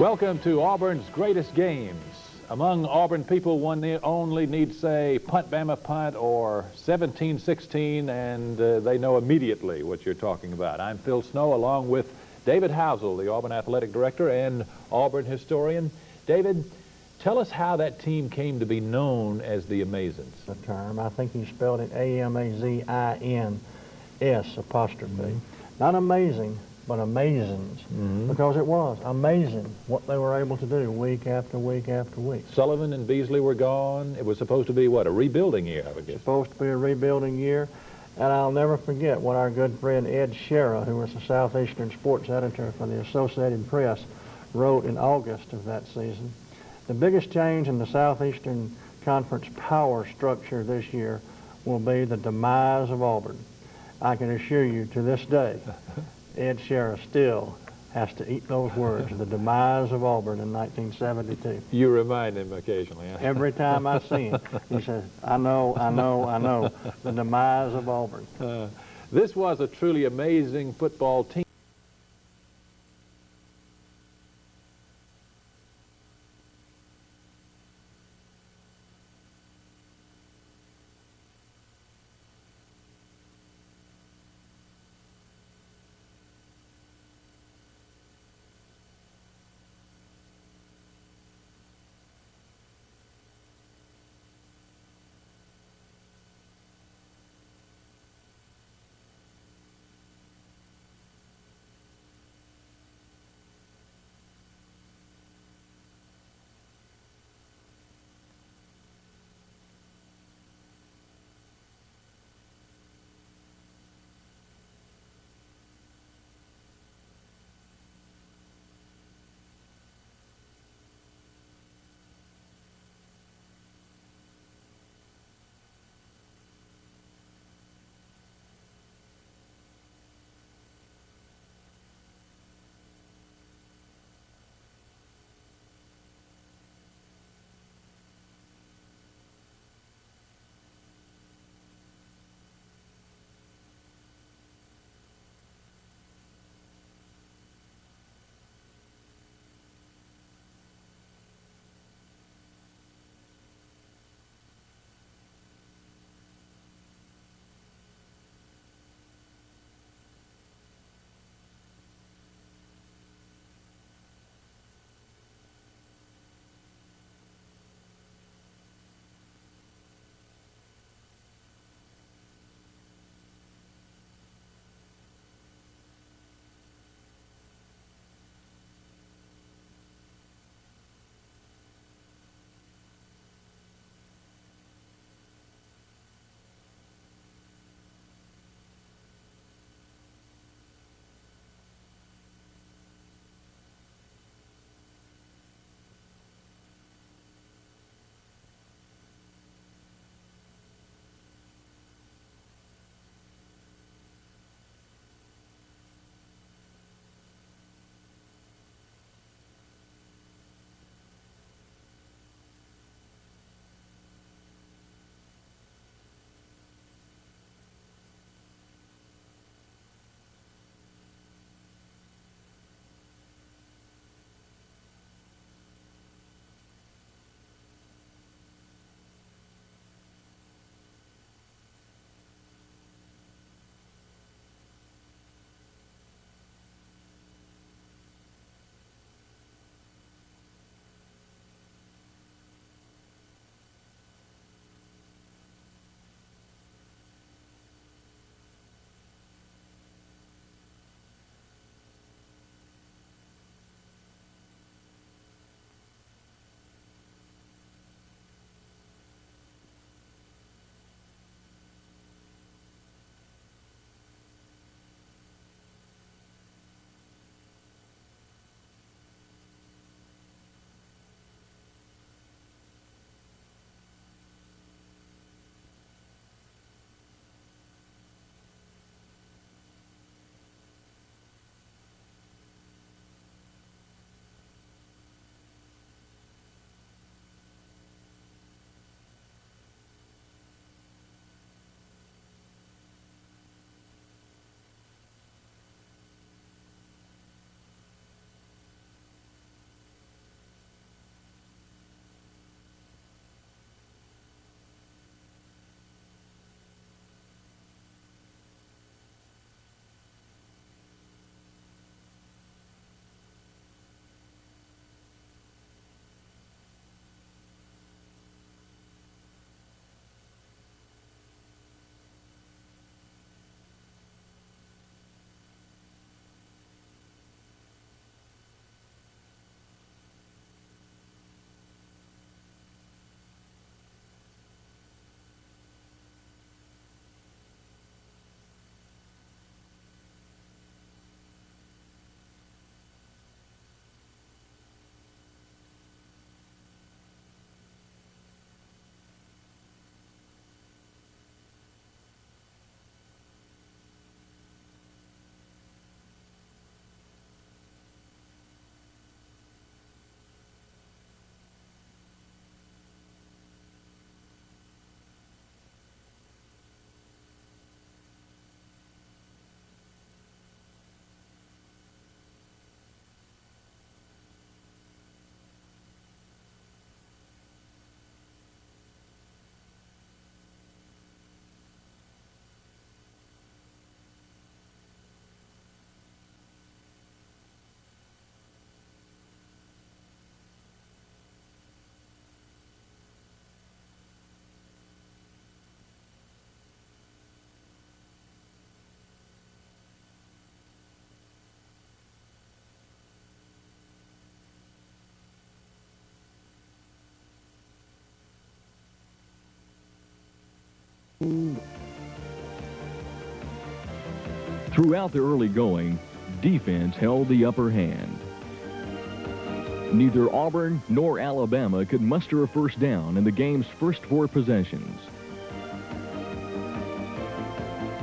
Welcome to Auburn's Greatest Games. Among Auburn people, one only needs say punt Bama punt or 17-16, and they know immediately what you're talking about. I'm Phil Snow, along with David Housel, the Auburn Athletic Director and Auburn historian. David, tell us how that team came to be known as the Amazins. The term, I think he spelled it A-M-A-Z-I-N-S apostrophe. Not amazing, but amazins, because it was amazing what they were able to do week after week after week. Sullivan and Beasley were gone. It was supposed to be, what, a rebuilding year, I would guess. Supposed to be a rebuilding year, and I'll never forget what our good friend Ed Shera, who was the Southeastern sports editor for the Associated Press, wrote in August of that season. The biggest change in the Southeastern Conference power structure this year will be the demise of Auburn. I can assure you, to this day, Ed Shera still has to eat those words, the demise of Auburn in 1972. You remind him occasionally, huh? Every time I see him, he says, I know, the demise of Auburn. This was a truly amazing football team. Throughout the early going, defense held the upper hand. Neither Auburn nor Alabama could muster a first down in the game's first 4 possessions.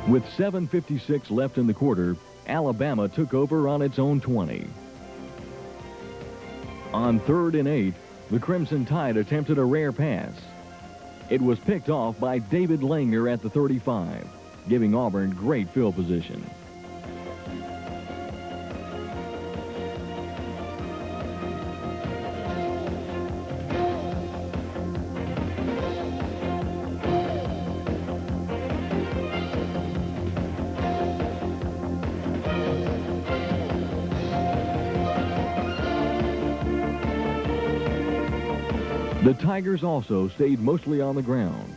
With 7:56 left in the quarter, Alabama took over on its own 20. On 3rd and 8, the Crimson Tide attempted a rare pass. It was picked off by David Langner at the 35, giving Auburn great field position. The Tigers also stayed mostly on the ground.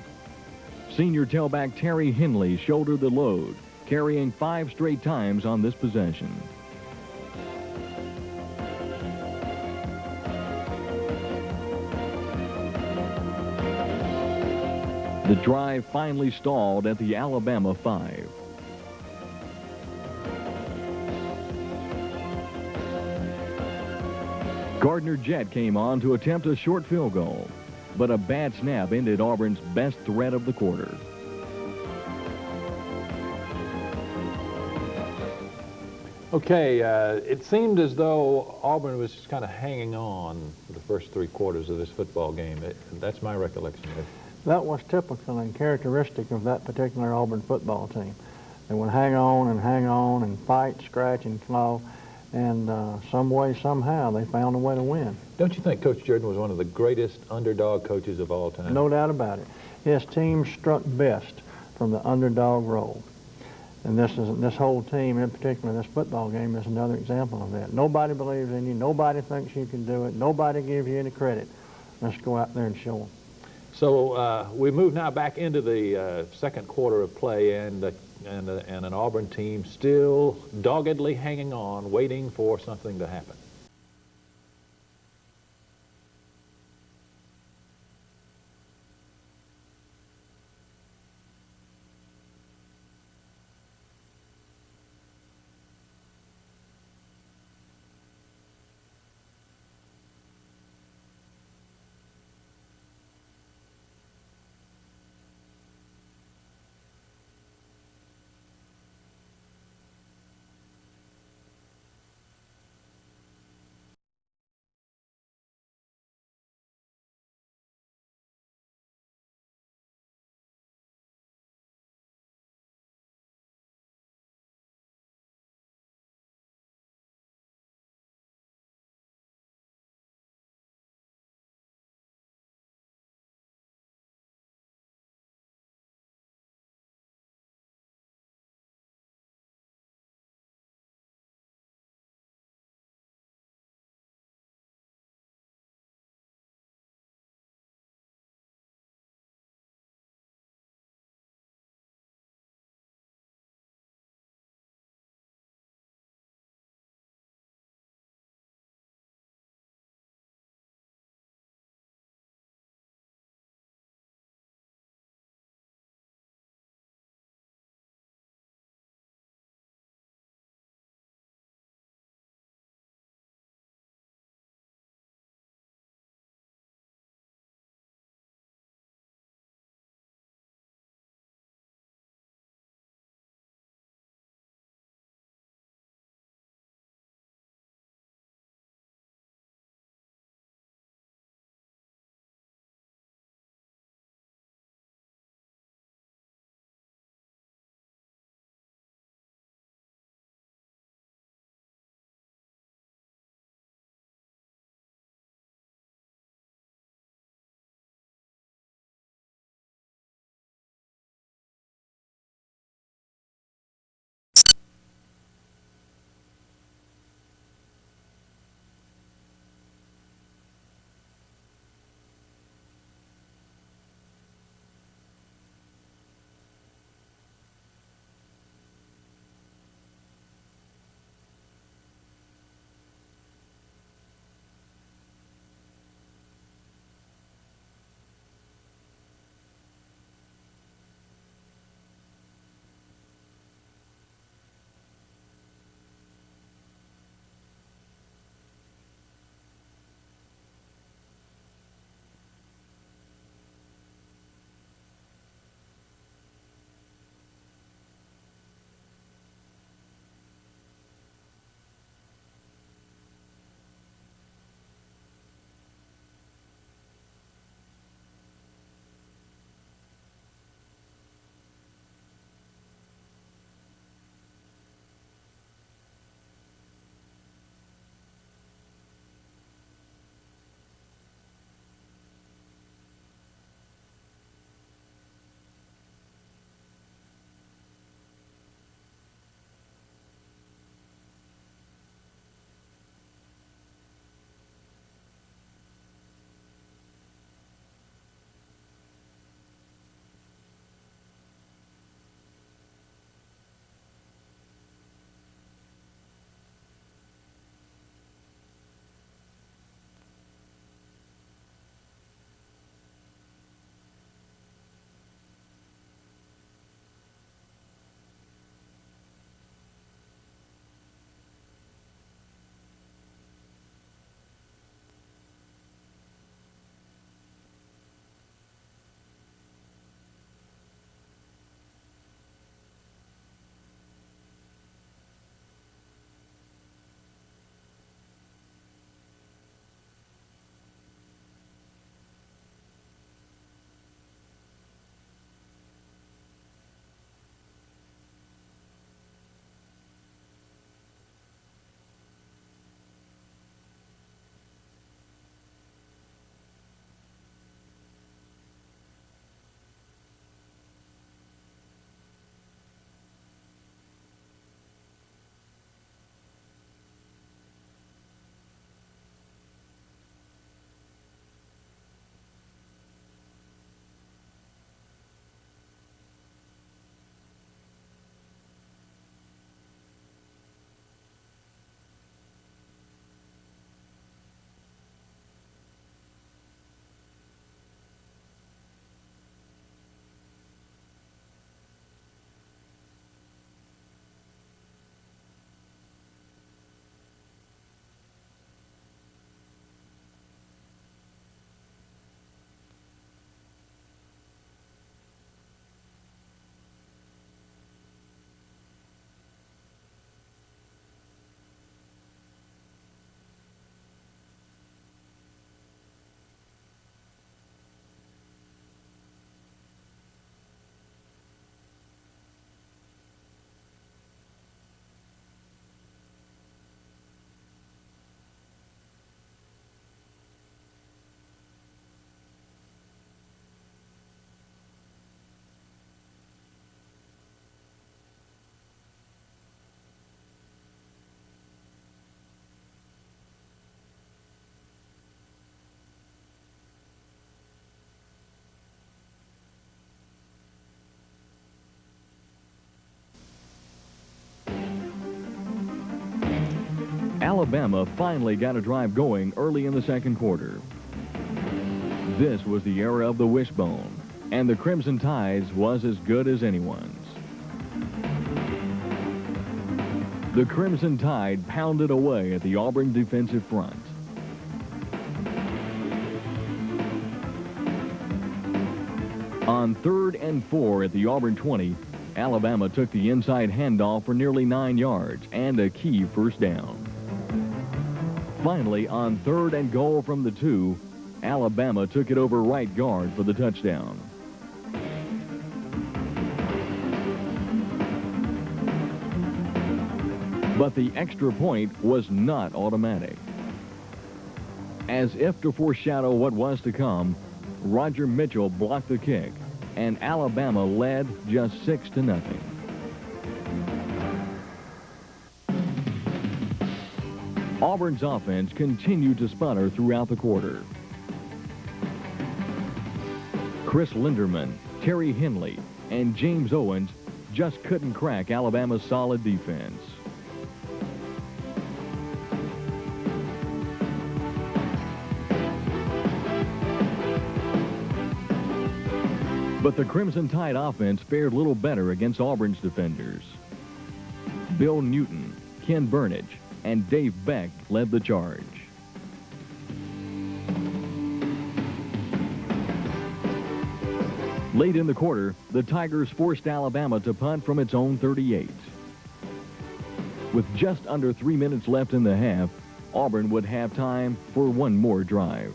Senior tailback Terry Henley shouldered the load, carrying 5 straight times on this possession. The drive finally stalled at the Alabama 5. Gardner Jett came on to attempt a short field goal, but a bad snap ended Auburn's best threat of the quarter. Okay, it seemed as though Auburn was just kind of hanging on for the first 3 quarters of this football game. That's my recollection of it. That was typical and characteristic of that particular Auburn football team. They would hang on and fight, scratch, and claw, and some way, somehow, they found a way to win. Don't you think Coach Jordan was one of the greatest underdog coaches of all time? No doubt about it. His team struck best from the underdog role. And this whole team, in particular, this football game, is another example of that. Nobody believes in you. Nobody thinks you can do it. Nobody gives you any credit. Let's go out there and show them. So we move now back into the second quarter of play, and an Auburn team still doggedly hanging on, waiting for something to happen. Alabama finally got a drive going early in the second quarter. This was the era of the wishbone, and the Crimson Tide's was as good as anyone's. The Crimson Tide pounded away at the Auburn defensive front. On 3rd and 4 at the Auburn 20, Alabama took the inside handoff for nearly 9 yards and a key first down. Finally, on 3rd and goal from the 2, Alabama took it over right guard for the touchdown. But the extra point was not automatic. As if to foreshadow what was to come, Roger Mitchell blocked the kick, and Alabama led just 6-0. Auburn's offense continued to sputter throughout the quarter. Chris Linderman, Terry Henley, and James Owens just couldn't crack Alabama's solid defense. But the Crimson Tide offense fared little better against Auburn's defenders. Bill Newton, Ken Burnage, and Dave Beck led the charge. Late in the quarter, the Tigers forced Alabama to punt from its own 38. With just under 3 minutes left in the half, Auburn would have time for one more drive.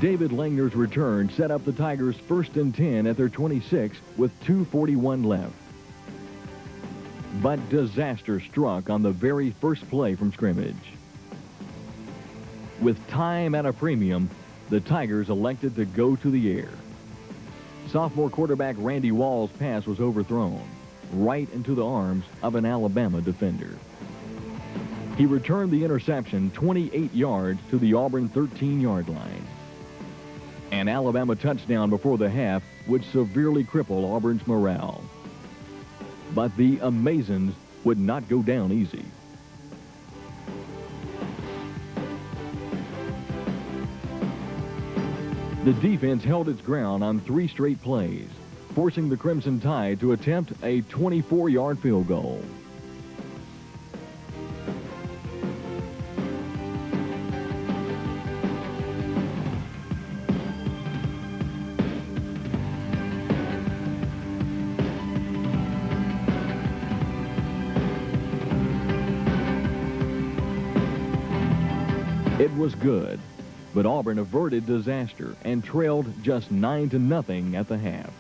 David Langner's return set up the Tigers 1st and 10 at their 26 with 2:41 left. But disaster struck on the very first play from scrimmage. With time at a premium, the Tigers elected to go to the air. Sophomore quarterback Randy Wall's pass was overthrown right into the arms of an Alabama defender. He returned the interception 28 yards to the Auburn 13-yard line. An Alabama touchdown before the half would severely cripple Auburn's morale. But the Amazons would not go down easy. The defense held its ground on 3 straight plays, forcing the Crimson Tide to attempt a 24-yard field goal. It was good, but Auburn averted disaster and trailed just 9-0 at the half.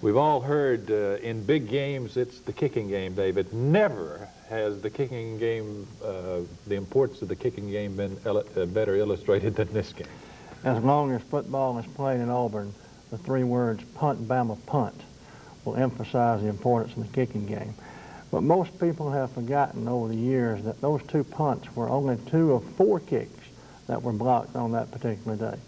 We've all heard in big games it's the kicking game, David. Never has the kicking game, the importance of the kicking game been better illustrated than this game. As long as football is played in Auburn, the 3 words punt, Bama, punt will emphasize the importance of the kicking game. But most people have forgotten over the years that those 2 punts were only 2 of 4 kicks that were blocked on that particular day.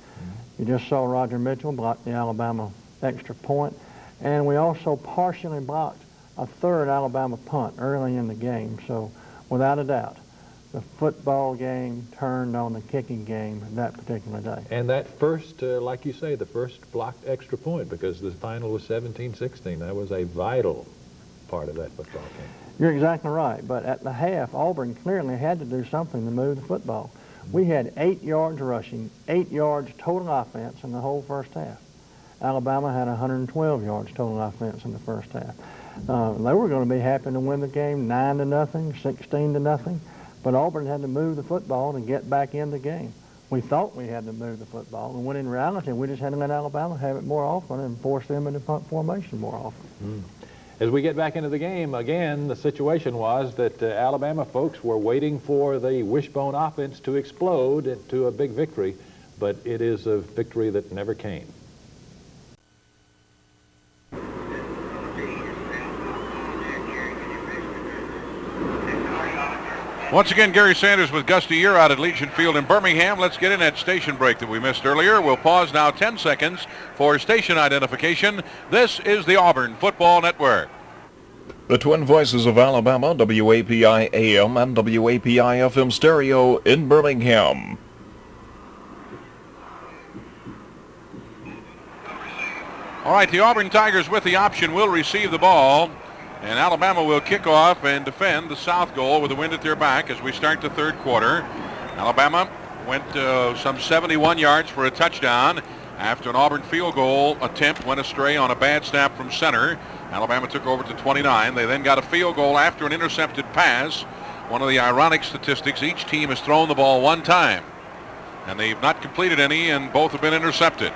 You just saw Roger Mitchell block the Alabama extra point, and we also partially blocked a 3rd Alabama punt early in the game. So without a doubt, the football game turned on the kicking game that particular day. And that first, like you say, the first blocked extra point, because the final was 17-16. That was a vital part of that football game. You're exactly right, but at the half, Auburn clearly had to do something to move the football. We had 8 yards rushing, 8 yards total offense in the whole first half. Alabama had 112 yards total offense in the first half. They were going to be happy to win the game 9-0, 16-0, but Auburn had to move the football to get back in the game. We thought we had to move the football, and when in reality, we just had to let Alabama have it more often and force them into punt formation more often. As we get back into the game, again, the situation was that Alabama folks were waiting for the wishbone offense to explode into a big victory, but it is a victory that never came. Once again, Gary Sanders with Gus Deere out at Legion Field in Birmingham. Let's get in that station break that we missed earlier. We'll pause now 10 seconds for station identification. This is the Auburn Football Network. The Twin Voices of Alabama, WAPI AM and WAPI FM stereo in Birmingham. All right, the Auburn Tigers with the option will receive the ball, and Alabama will kick off and defend the south goal with the wind at their back as we start the third quarter. Alabama went some 71 yards for a touchdown after an Auburn field goal attempt went astray on a bad snap from center. Alabama took over to 29. They then got a field goal after an intercepted pass. One of the ironic statistics, each team has thrown the ball one time, and they've not completed any, and both have been intercepted.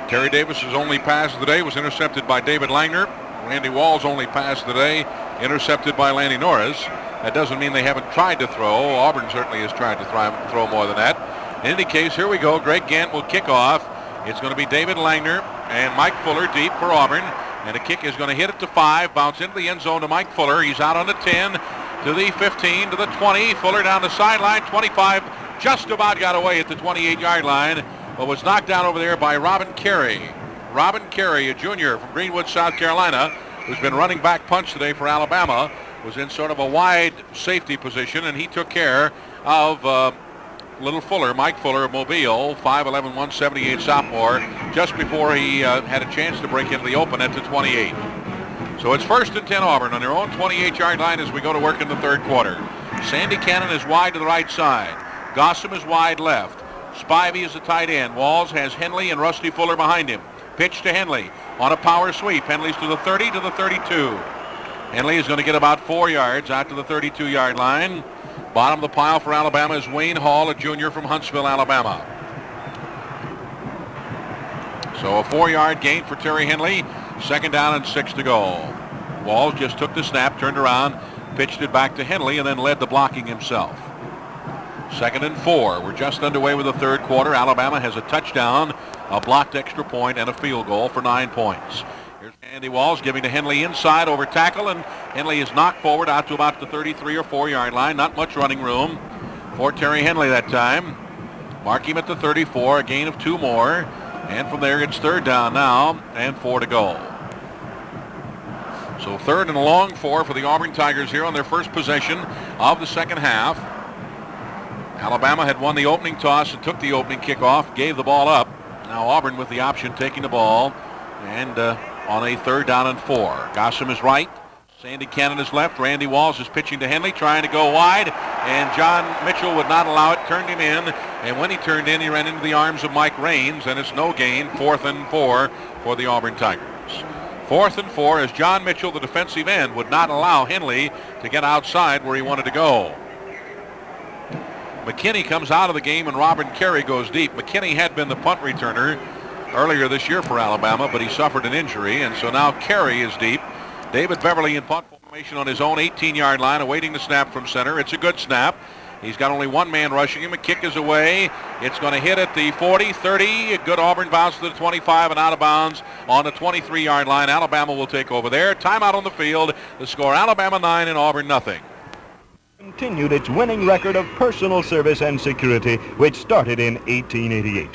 Terry Davis's only pass of the day was intercepted by David Langner. Randy Wall's only pass of the day intercepted by Landy Norris. That doesn't mean they haven't tried to throw. Auburn certainly has tried to throw more than that. In any case, here we go. Greg Gant will kick off. It's going to be David Langner and Mike Fuller deep for Auburn. And the kick is going to hit it to 5, bounce into the end zone to Mike Fuller. He's out on the 10, to the 15, to the 20. Fuller down the sideline, 25, just about got away at the 28-yard line, but was knocked down over there by Robin Carey. Robin Carey, a junior from Greenwood, South Carolina, who's been running back punch today for Alabama, was in sort of a wide safety position, and he took care of little Fuller, Mike Fuller of Mobile, 5'11", 178 sophomore, just before he had a chance to break into the open at the 28. So it's 1st and 10 Auburn on their own 28-yard line as we go to work in the third quarter. Sandy Cannon is wide to the right side. Gossam is wide left. Spivey is the tight end. Walls has Henley and Rusty Fuller behind him. Pitch to Henley on a power sweep. Henley's to the 30, to the 32. Henley is going to get about 4 yards out to the 32-yard line. Bottom of the pile for Alabama is Wayne Hall, a junior from Huntsville, Alabama. So a 4-yard gain for Terry Henley. 2nd down and 6 to go. Walls just took the snap, turned around, pitched it back to Henley, and then led the blocking himself. 2nd and 4. We're just underway with the third quarter. Alabama has a touchdown, a blocked extra point, and a field goal for 9 points. Here's Andy Walls giving to Henley inside over tackle, and Henley is knocked forward out to about the 33 or 4-yard line. Not much running room for Terry Henley that time. Mark him at the 34, a gain of 2 more. And from there, it's 3rd down now and 4 to go. So 3rd and a long 4 for the Auburn Tigers here on their first possession of the second half. Alabama had won the opening toss and took the opening kickoff, gave the ball up. Now Auburn with the option taking the ball, and on a 3rd down and 4. Gossam is right. Sandy Cannon is left. Randy Walls is pitching to Henley, trying to go wide, and John Mitchell would not allow it, turned him in, and when he turned in, he ran into the arms of Mike Raines, and it's no gain, 4th and 4 for the Auburn Tigers. 4th and 4 as John Mitchell, the defensive end, would not allow Henley to get outside where he wanted to go. McKinney comes out of the game, and Robin Carey goes deep. McKinney had been the punt returner earlier this year for Alabama, but he suffered an injury, and so now Carey is deep. David Beverly in punt formation on his own 18-yard line, awaiting the snap from center. It's a good snap. He's got only one man rushing him. A kick is away. It's going to hit at the 40, 30. A good Auburn bounce to the 25 and out of bounds on the 23-yard line. Alabama will take over there. Timeout on the field. The score, Alabama 9 and Auburn nothing. Continued its winning record of personal service and security, which started in 1888.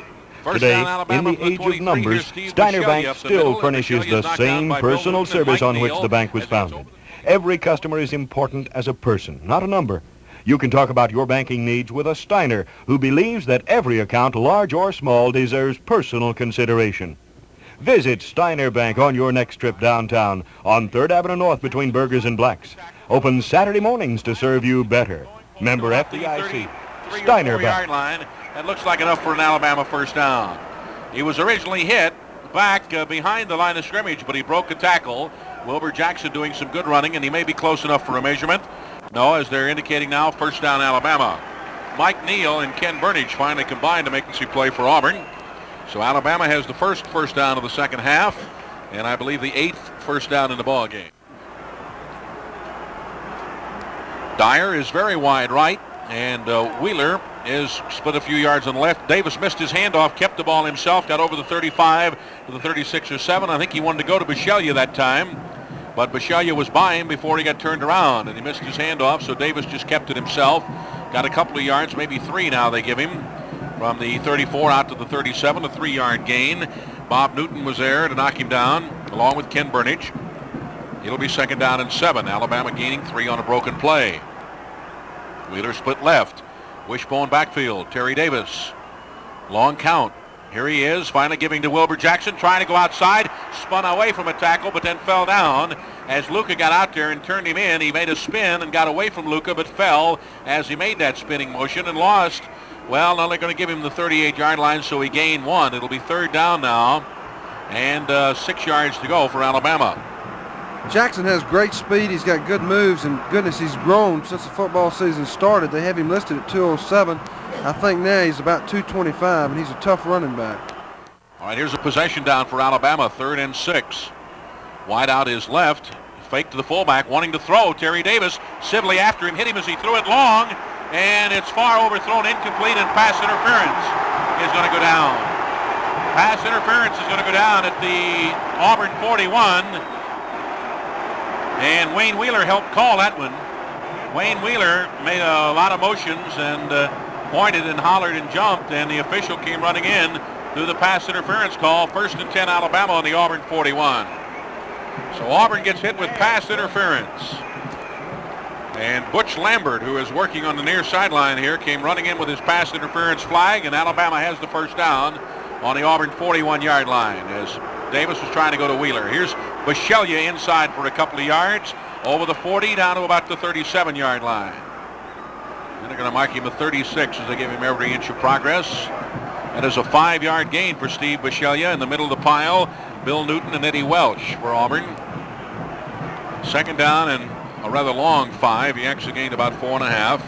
Today, in the age of numbers, Steiner Bank still furnishes the same personal service on which the bank was founded. Every customer is important as a person, not a number. You can talk about your banking needs with a Steiner who believes that every account, large or small, deserves personal consideration. Visit Steiner Bank on your next trip downtown on 3rd Avenue North between Burgers and Blacks. Open Saturday mornings to serve you better. Member FDIC. Steiner Bank. That looks like enough for an Alabama first down. He was originally hit back behind the line of scrimmage, but he broke a tackle. Wilbur Jackson doing some good running, and he may be close enough for a measurement. No, as they're indicating now, first down Alabama. Mike Neal and Ken Burnage finally combined to make this play for Auburn. So Alabama has the first down of the second half, and I believe the 8th first down in the ball game. Dyer is very wide right, and Wheeler is split a few yards on the left. Davis missed his handoff, kept the ball himself, got over the 35 to the 36 or 7. I think he wanted to go to Bisceglia that time, but Bisceglia was by him before he got turned around, and he missed his handoff, so Davis just kept it himself. Got a couple of yards, maybe 3 now they give him, from the 34 out to the 37, a 3-yard gain. Bob Newton was there to knock him down, along with Ken Burnage. It'll be 2nd down and 7. Alabama gaining 3 on a broken play. Wheeler split left. Wishbone backfield. Terry Davis. Long count. Here he is, finally giving to Wilbur Jackson, trying to go outside, spun away from a tackle, but then fell down. As Luka got out there and turned him in, he made a spin and got away from Luka, but fell as he made that spinning motion and lost. Well, now they're going to give him the 38-yard line, so he gained 1. It'll be 3rd down now, and 6 yards to go for Alabama. Jackson has great speed. He's got good moves, and goodness, he's grown since the football season started. They have him listed at 207. I think now he's about 225, and he's a tough running back. All right, here's a possession down for Alabama, 3rd and 6. Wide out is left. Fake to the fullback, wanting to throw. Terry Davis, Sibley after him, hit him as he threw it long, and it's far overthrown, incomplete, and pass interference is going to go down. Pass interference is going to go down at the Auburn 41. And Wayne Wheeler helped call that one. Wayne Wheeler made a lot of motions and pointed and hollered and jumped, and the official came running in through the pass interference call. 1st and 10 Alabama on the Auburn 41. So Auburn gets hit with pass interference. And Butch Lambert, who is working on the near sideline here, came running in with his pass interference flag, and Alabama has the 1st down on the Auburn 41-yard line as Davis was trying to go to Wheeler. Here's Bisceglia inside for a couple of yards, over the 40 down to about the 37-yard line. And they're going to mark him a 36 as they give him every inch of progress. That is a 5-yard gain for Steve Bisceglia. In the middle of the pile, Bill Newton and Eddie Welch for Auburn. 2nd down and a rather long 5. He actually gained about 4.5.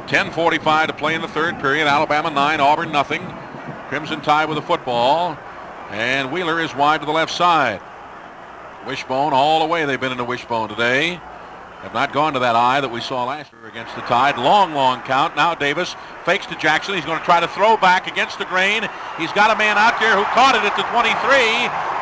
10:45 to play in the 3rd period. Alabama 9, Auburn nothing. Crimson Tide with the football. And Wheeler is wide to the left side. Wishbone all the way. They've been in the wishbone today. Have not gone to that eye that we saw last year against the Tide. Long count. Now Davis fakes to Jackson. He's going to try to throw back against the grain. He's got a man out there who caught it at the 23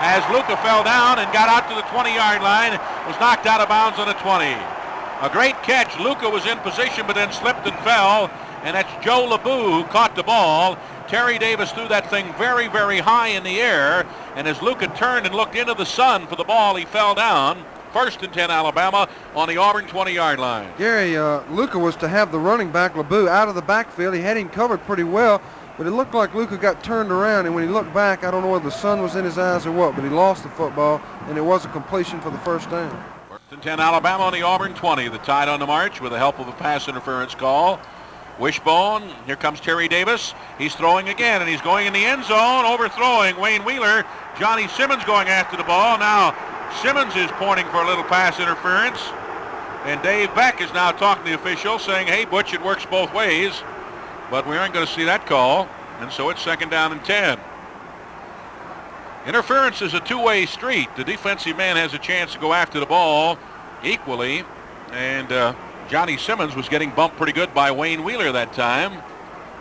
as Luka fell down and got out to the 20-yard line. Was knocked out of bounds on the 20. A great catch. Luka was in position but then slipped and fell. And that's Joe LeBou who caught the ball. Terry Davis threw that thing very, very high in the air. And as Luka turned and looked into the sun for the ball, he fell down. 1st and 10 Alabama on the Auburn 20-yard line. Gary, Luka was to have the running back, LeBou, out of the backfield. He had him covered pretty well, but it looked like Luka got turned around, and when he looked back, I don't know whether the sun was in his eyes or what, but he lost the football, and it was a completion for the 1st down. 1st and 10 Alabama on the Auburn 20. The Tide on the march with the help of a pass interference call. Wishbone, here comes Terry Davis. He's throwing again, and he's going in the end zone, overthrowing Wayne Wheeler. Johnny Simmons going after the ball. Now Simmons is pointing for a little pass interference, and Dave Beck is now talking to the official saying, hey, Butch, it works both ways, but we aren't going to see that call, and so it's 2nd down and 10. Interference is a two-way street. The defensive man has a chance to go after the ball equally, and Johnny Simmons was getting bumped pretty good by Wayne Wheeler that time.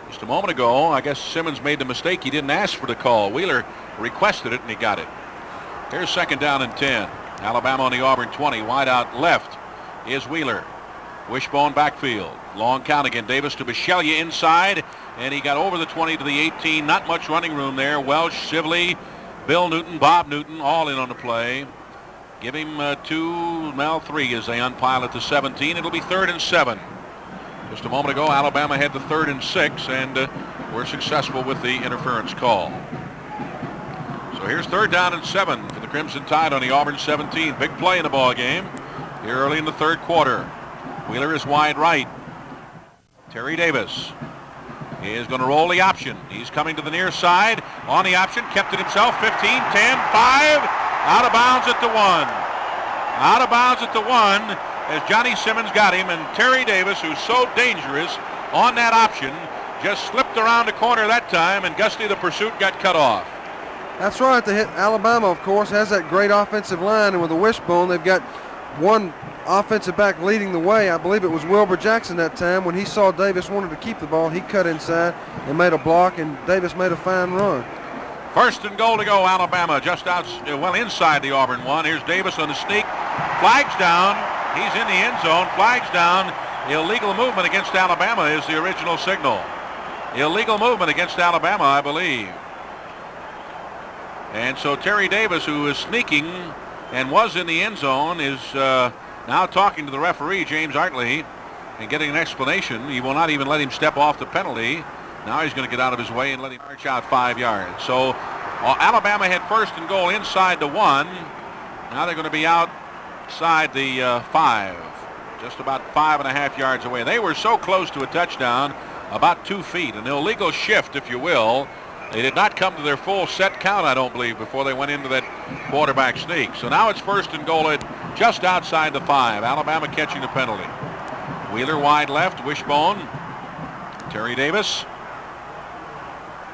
Just a moment ago, I guess Simmons made the mistake. He didn't ask for the call. Wheeler requested it, and he got it. Here's 2nd down and 10. Alabama on the Auburn 20. Wide out left is Wheeler. Wishbone backfield. Long count again. Davis to Bisceglia inside, and he got over the 20 to the 18. Not much running room there. Welch, Sibley, Bill Newton, Bob Newton, all in on the play. Give him 3 as they unpile at the 17. It'll be 3rd and 7. Just a moment ago, Alabama had the 3rd and 6, and were successful with the interference call. So here's 3rd down and 7 for the Crimson Tide on the Auburn 17. Big play in the ball game here early in the 3rd quarter. Wheeler is wide right. Terry Davis is going to roll the option. He's coming to the near side on the option. Kept it himself. 15, 10, 5. Out of bounds at the 1. Out of bounds at the 1 as Johnny Simmons got him, and Terry Davis, who's so dangerous on that option, just slipped around the corner that time, and Gusty, the pursuit, got cut off. That's right. Alabama, of course, has that great offensive line, and with a wishbone, they've got one offensive back leading the way. I believe it was Wilbur Jackson that time. When he saw Davis wanted to keep the ball, he cut inside and made a block, and Davis made a fine run. 1st and goal to go, Alabama, just inside the Auburn 1. Here's Davis on the sneak. Flags down. He's in the end zone. Flags down. Illegal movement against Alabama is the original signal. Illegal movement against Alabama, I believe. And so Terry Davis, who is sneaking and was in the end zone is now talking to the referee, James Artley, and getting an explanation. He will not even let him step off the penalty. Now he's going to get out of his way and let him march out 5 yards. So Alabama had first and goal inside the 1. Now they're going to be outside the 5, just about 5.5 yards away. They were so close to a touchdown, about 2 feet, an illegal shift, if you will. They did not come to their full set count, I don't believe, before they went into that quarterback sneak. So now it's first and goal at just outside the 5. Alabama catching the penalty. Wheeler wide left, Wishbone. Terry Davis.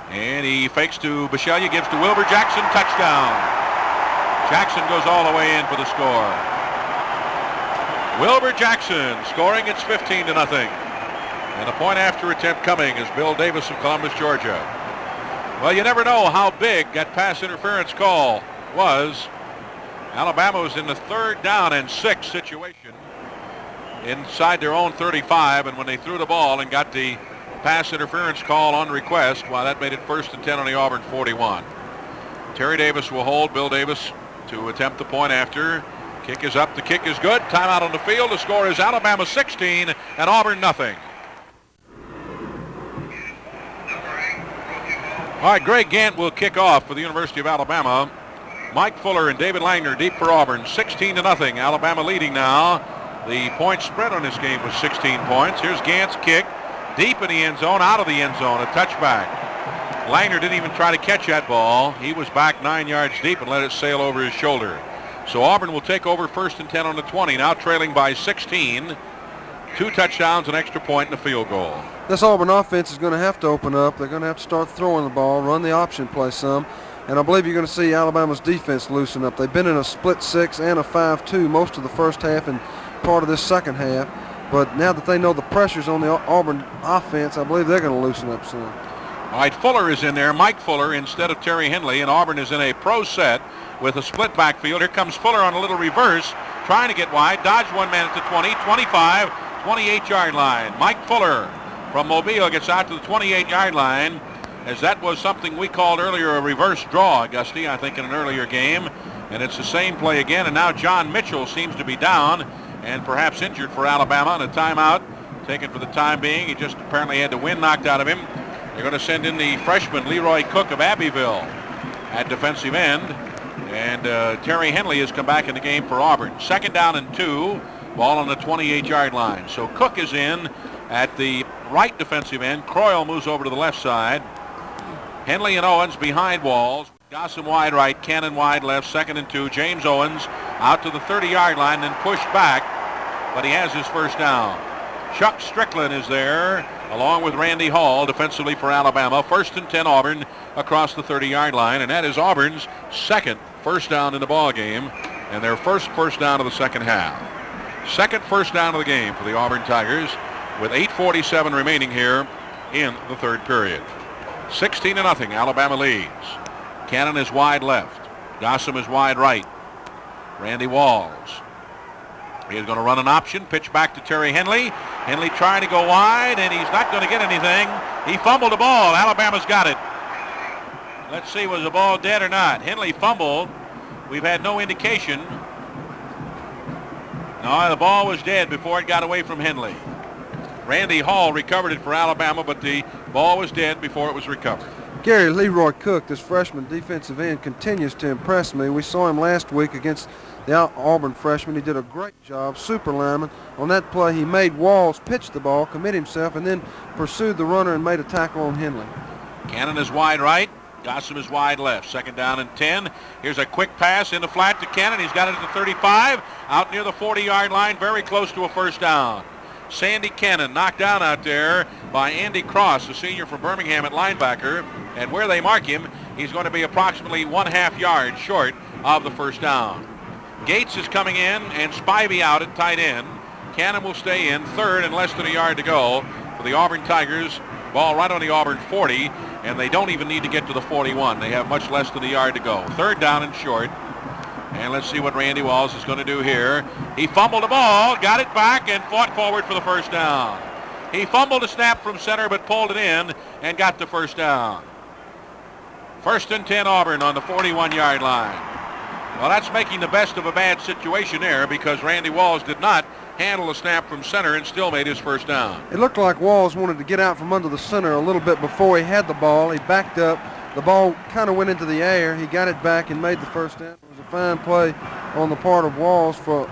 And he fakes to Bisceglia, gives to Wilbur Jackson, touchdown. Jackson goes all the way in for the score. Wilbur Jackson scoring. It's 15-0. And a point after attempt coming is Bill Davis of Columbus, Georgia. Well, you never know how big that pass interference call was. Alabama was in the 3rd down and 6 situation inside their own 35, and when they threw the ball and got the pass interference call on request, well, that made it 1st and 10 on the Auburn 41. Terry Davis will hold Bill Davis to attempt the point after. Kick is up. The kick is good. Timeout on the field. The score is Alabama 16 and Auburn nothing. All right, Greg Gant will kick off for the University of Alabama. Mike Fuller and David Langner deep for Auburn. 16-0. Alabama leading now. The point spread on this game was 16 points. Here's Gant's kick. Deep in the end zone, out of the end zone, a touchback. Langner didn't even try to catch that ball. He was back 9 yards deep and let it sail over his shoulder. So Auburn will take over 1st and 10 on the 20, now trailing by 16. 2 touchdowns, an extra point, and a field goal. This Auburn offense is going to have to open up. They're going to have to start throwing the ball, run the option play some. And I believe you're going to see Alabama's defense loosen up. They've been in a split 6 and a 5-2 most of the first half and part of this second half. But now that they know the pressure's on the Auburn offense, I believe they're going to loosen up soon. All right, Fuller is in there. Mike Fuller instead of Terry Henley, and Auburn is in a pro set with a split backfield. Here comes Fuller on a little reverse, trying to get wide. Dodged one man at the 20, 25, 28-yard line. Mike Fuller from Mobile gets out to the 28-yard line, as that was something we called earlier a reverse draw, Augusty, I think in an earlier game. And it's the same play again, and now John Mitchell seems to be down and perhaps injured for Alabama, and a timeout taken for the time being. He just apparently had the wind knocked out of him. They're going to send in the freshman Leroy Cook of Abbeville at defensive end, and Terry Henley has come back in the game for Auburn. 2nd down and 2, ball on the 28-yard line. So Cook is in at the right defensive end. Croyle moves over to the left side. Henley and Owens behind walls. Gossam wide right, Cannon wide left, 2nd and 2. James Owens out to the 30-yard line, then pushed back, but he has his first down. Chuck Strickland is there, along with Randy Hall, defensively for Alabama. 1st and 10 Auburn across the 30-yard line, and that is Auburn's 2nd first down in the ball game, and their first down of the second half. 2nd first down of the game for the Auburn Tigers, with 8:47 remaining here in the 3rd period. 16-0, Alabama leads. Cannon is wide left. Gossam is wide right. Randy Walls. He is going to run an option. Pitch back to Terry Henley. Henley trying to go wide, and he's not going to get anything. He fumbled the ball. Alabama's got it. Let's see, was the ball dead or not? Henley fumbled. We've had no indication. No, the ball was dead before it got away from Henley. Randy Hall recovered it for Alabama, but the ball was dead before it was recovered. Gary Leroy Cook, this freshman defensive end, continues to impress me. We saw him last week against the Auburn freshman. He did a great job, super lineman. On that play, he made Walls pitch the ball, commit himself, and then pursued the runner and made a tackle on Henley. Cannon is wide right. Gossam is wide left. 2nd down and 10. Here's a quick pass in the flat to Cannon. He's got it at the 35, out near the 40-yard line, very close to a first down. Sandy Cannon knocked down out there by Andy Cross, a senior from Birmingham at linebacker. And where they mark him, he's going to be approximately 1/2 yard short of the first down. Gates is coming in and Spivey out at tight end. Cannon will stay in. 3rd and less than a yard to go for the Auburn Tigers. Ball right on the Auburn 40, and they don't even need to get to the 41. They have much less than a yard to go. 3rd down and short. And let's see what Randy Walls is going to do here. He fumbled the ball, got it back, and fought forward for the first down. He fumbled a snap from center, but pulled it in and got the first down. 1st and 10 Auburn on the 41-yard line. Well, that's making the best of a bad situation there because Randy Walls did not handle a snap from center and still made his first down. It looked like Walls wanted to get out from under the center a little bit before he had the ball. He backed up. The ball kind of went into the air. He got it back and made the first down. It was a fine play on the part of Walls for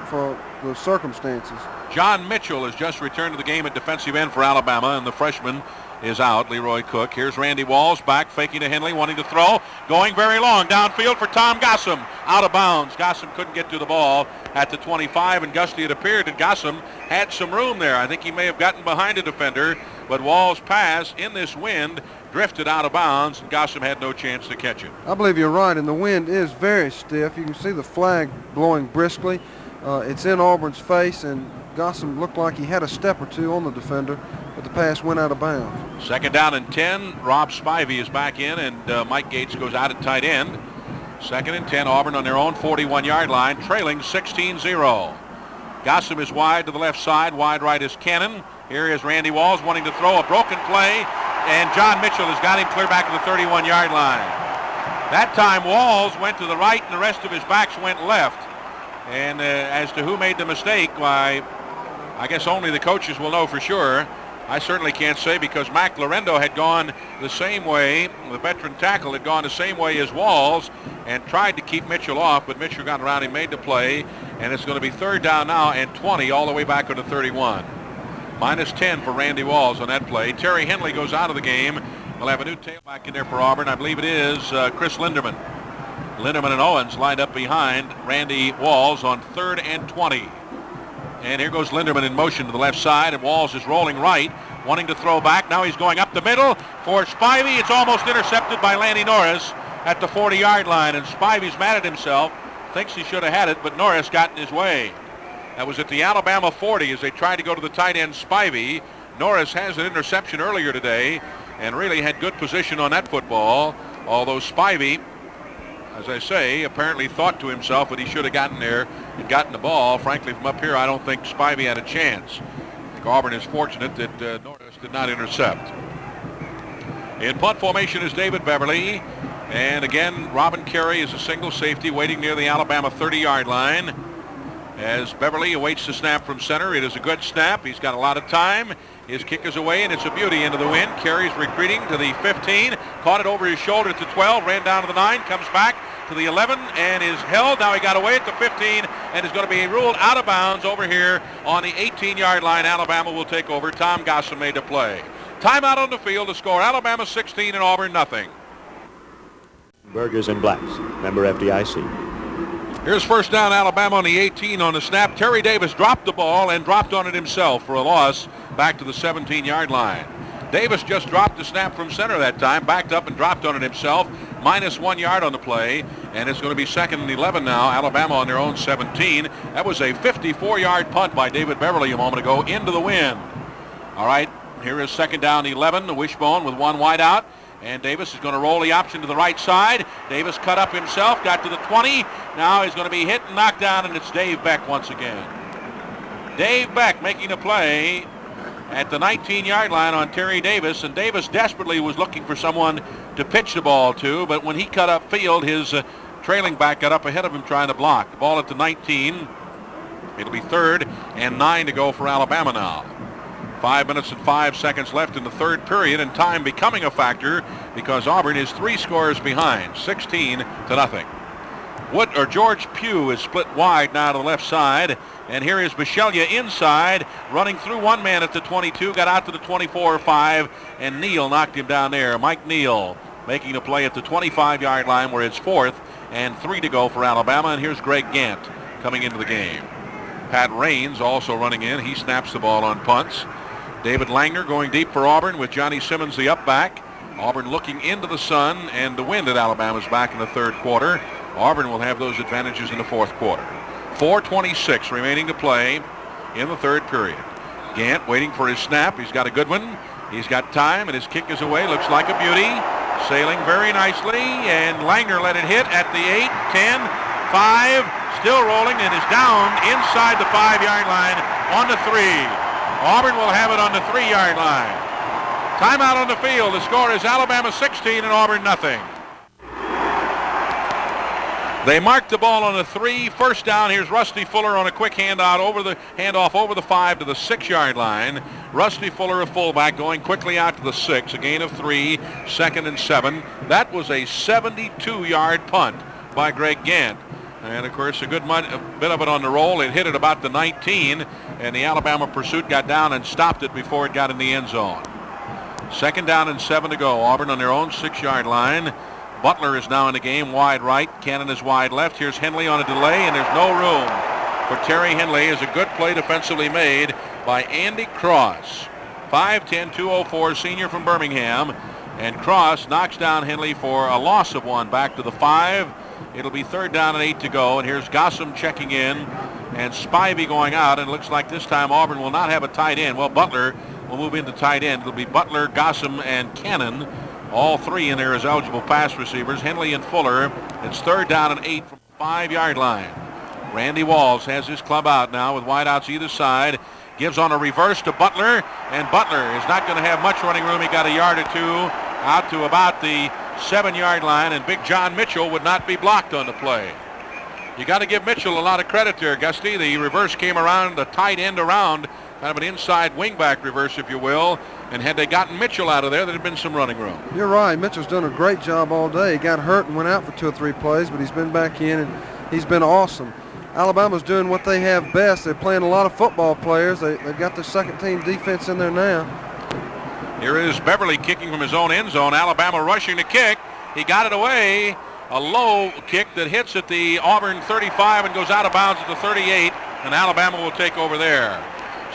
the circumstances. John Mitchell has just returned to the game at defensive end for Alabama, and the freshman is out, Leroy Cook. Here's Randy Walls back, faking to Henley, wanting to throw, going very long, downfield for Tom Gossam, out of bounds. Gossam couldn't get to the ball at the 25, and Gusty, it appeared that Gossam had some room there. I think he may have gotten behind a defender, but Walls' pass in this wind drifted out of bounds, and Gossam had no chance to catch it. I believe you're right, and the wind is very stiff. You can see the flag blowing briskly. It's in Auburn's face, and Gossam looked like he had a step or two on the defender, but the pass went out of bounds. Second down and 10. Rob Spivey is back in, and Mike Gates goes out at tight end. Second and 10. Auburn on their own 41-yard line, trailing 16-0. Gossam is wide to the left side. Wide right is Cannon. Here is Randy Walls wanting to throw a broken play, and John Mitchell has got him clear back to the 31-yard line. That time Walls went to the right, and the rest of his backs went left. And as to who made the mistake, why, I guess only the coaches will know for sure. I certainly can't say because Mac Lorendo had gone the same way. The veteran tackle had gone the same way as Walls and tried to keep Mitchell off, but Mitchell got around. He made the play, and it's going to be third down now and 20 all the way back to the 31. Minus 10 for Randy Walls on that play. Terry Henley goes out of the game. We'll have a new tailback in there for Auburn. I believe it is Chris Linderman. Linderman and Owens lined up behind Randy Walls on 3rd and 20. And here goes Linderman in motion to the left side, and Walls is rolling right, wanting to throw back. Now he's going up the middle for Spivey. It's almost intercepted by Lanny Norris at the 40-yard line, and Spivey's mad at himself, thinks he should have had it, but Norris got in his way. That was at the Alabama 40 as they tried to go to the tight end Spivey. Norris has an interception earlier today and really had good position on that football, although Spivey, as I say, apparently thought to himself that he should have gotten there and gotten the ball. Frankly, from up here, I don't think Spivey had a chance. I think Auburn is fortunate that Norris did not intercept. In punt formation is David Beverly. And again, Robin Carey is a single safety waiting near the Alabama 30-yard line. As Beverly awaits the snap from center, it is a good snap. He's got a lot of time. His kick is away, and it's a beauty into the wind. Carey's retreating to the 15, caught it over his shoulder to 12, ran down to the 9, comes back to the 11, and is held. Now he got away at the 15, and is going to be ruled out of bounds over here on the 18-yard line. Alabama will take over. Tom Gossam made the play. Timeout on the field to score. Alabama 16 and Auburn nothing. Burgers and Blacks, member FDIC. Here's first down, Alabama on the 18 on the snap. Terry Davis dropped the ball and dropped on it himself for a loss back to the 17-yard line. Davis just dropped the snap from center that time, backed up and dropped on it himself. Minus 1 yard on the play, and it's going to be 2nd and 11 now. Alabama on their own 17. That was a 54-yard punt by David Beverly a moment ago into the wind. All right, here is 2nd down 11, the wishbone with one wide out. And Davis is going to roll the option to the right side. Davis cut up himself, got to the 20. Now he's going to be hit and knocked down, and it's Dave Beck once again. Dave Beck making a play at the 19-yard line on Terry Davis, and Davis desperately was looking for someone to pitch the ball to, but when he cut up field, his trailing back got up ahead of him trying to block. The ball at the 19. It'll be 3rd and 9 to go for Alabama now. 5 minutes and 5 seconds left in the third period, and time becoming a factor because Auburn is 3 scores behind, 16-0. George Pugh is split wide now to the left side, and here is Bichelia inside, running through one man at the 22, got out to the 24-5, and Neal knocked him down there. Mike Neal making a play at the 25-yard line where it's 4th and 3 to go for Alabama, and here's Greg Gant coming into the game. Pat Raines also running in. He snaps the ball on punts. David Langner going deep for Auburn with Johnny Simmons, the up back. Auburn looking into the sun and the wind at Alabama's back in the third quarter. Auburn will have those advantages in the fourth quarter. 4:26 remaining to play in the third period. Gant waiting for his snap. He's got a good one. He's got time, and his kick is away. Looks like a beauty. Sailing very nicely, and Langner let it hit at the 8, 10, 5, still rolling, and is down inside the 5-yard line on the 3. Auburn will have it on the 3-yard line. Timeout on the field. The score is Alabama 16 and Auburn nothing. They marked the ball on a 3. First down. Here's Rusty Fuller on a quick handoff over the 5 to the 6-yard line. Rusty Fuller, a fullback, going quickly out to the 6. A gain of 3. 2nd and 7. That was a 72-yard punt by Greg Gant. And, of course, a bit of it on the roll. It hit it about the 19, and the Alabama pursuit got down and stopped it before it got in the end zone. 2nd down and 7 to go. Auburn on their own 6-yard line. Butler is now in the game, wide right. Cannon is wide left. Here's Henley on a delay, and there's no room for Terry Henley. Is a good play defensively made by Andy Cross. 5'10", 204, senior from Birmingham. And Cross knocks down Henley for a loss of 1 back to the 5. It'll be 3rd down and 8 to go. And here's Gossam checking in and Spivey going out. And it looks like this time Auburn will not have a tight end. Well, Butler will move into tight end. It'll be Butler, Gossam, and Cannon. All 3 in there as eligible pass receivers. Henley and Fuller. It's 3rd down and 8 from the 5-yard line. Randy Walls has his club out now with wideouts either side. Gives on a reverse to Butler, and Butler is not going to have much running room. He got a yard or 2 out to about the 7-yard line, and Big John Mitchell would not be blocked on the play. You got to give Mitchell a lot of credit there, Gusty. The reverse came around, the tight end around, kind of an inside wingback reverse, if you will. And had they gotten Mitchell out of there, there'd have been some running room. You're right. Mitchell's done a great job all day. He got hurt and went out for 2 or 3 plays, but he's been back in, and he's been awesome. Alabama's doing what they have best. They're playing a lot of football players. They've got their second-team defense in there now. Here is Beverly kicking from his own end zone. Alabama rushing to kick. He got it away. A low kick that hits at the Auburn 35 and goes out of bounds at the 38, and Alabama will take over there.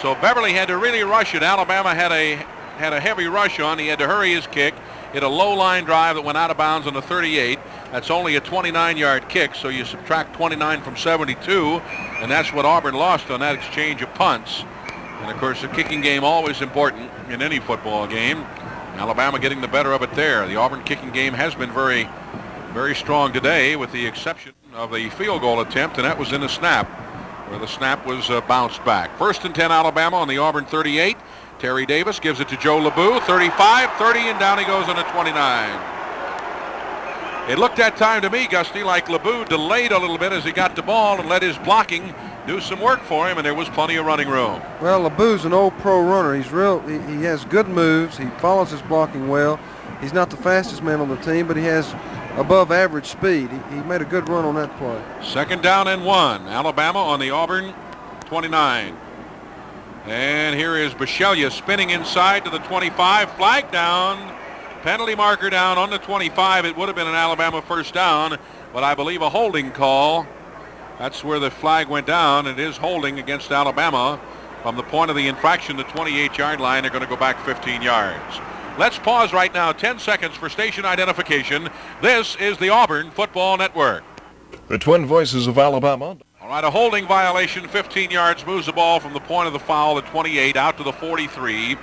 So Beverly had to really rush it. Alabama had a heavy rush on. He had to hurry his kick. Hit a low line drive that went out of bounds on the 38. That's only a 29-yard kick, so you subtract 29 from 72, and that's what Auburn lost on that exchange of punts. And, of course, the kicking game always important in any football game. Alabama getting the better of it there. The Auburn kicking game has been very, very strong today, with the exception of the field goal attempt, and that was in the snap, where the snap was bounced back. 1st and 10 Alabama on the Auburn 38. Terry Davis gives it to Joe LeBou. 35, 30, and down he goes on the 29. It looked that time to me, Gusty, like LeBou delayed a little bit as he got the ball and let his blocking do some work for him, and there was plenty of running room. Well, LeBou's an old pro runner. He has good moves. He follows his blocking well. He's not the fastest man on the team, but he has above average speed. He made a good run on that play. 2nd down and 1. Alabama on the Auburn 29. And here is Bishelia spinning inside to the 25. Flag down. Penalty marker down on the 25. It would have been an Alabama 1st down, but I believe a holding call. That's where the flag went down. It is holding against Alabama from the point of the infraction, the 28-yard line. They're going to go back 15 yards. Let's pause right now, 10 seconds for station identification. This is the Auburn Football Network. The Twin Voices of Alabama. All right, a holding violation, 15 yards, moves the ball from the point of the foul, the 28, out to the 43.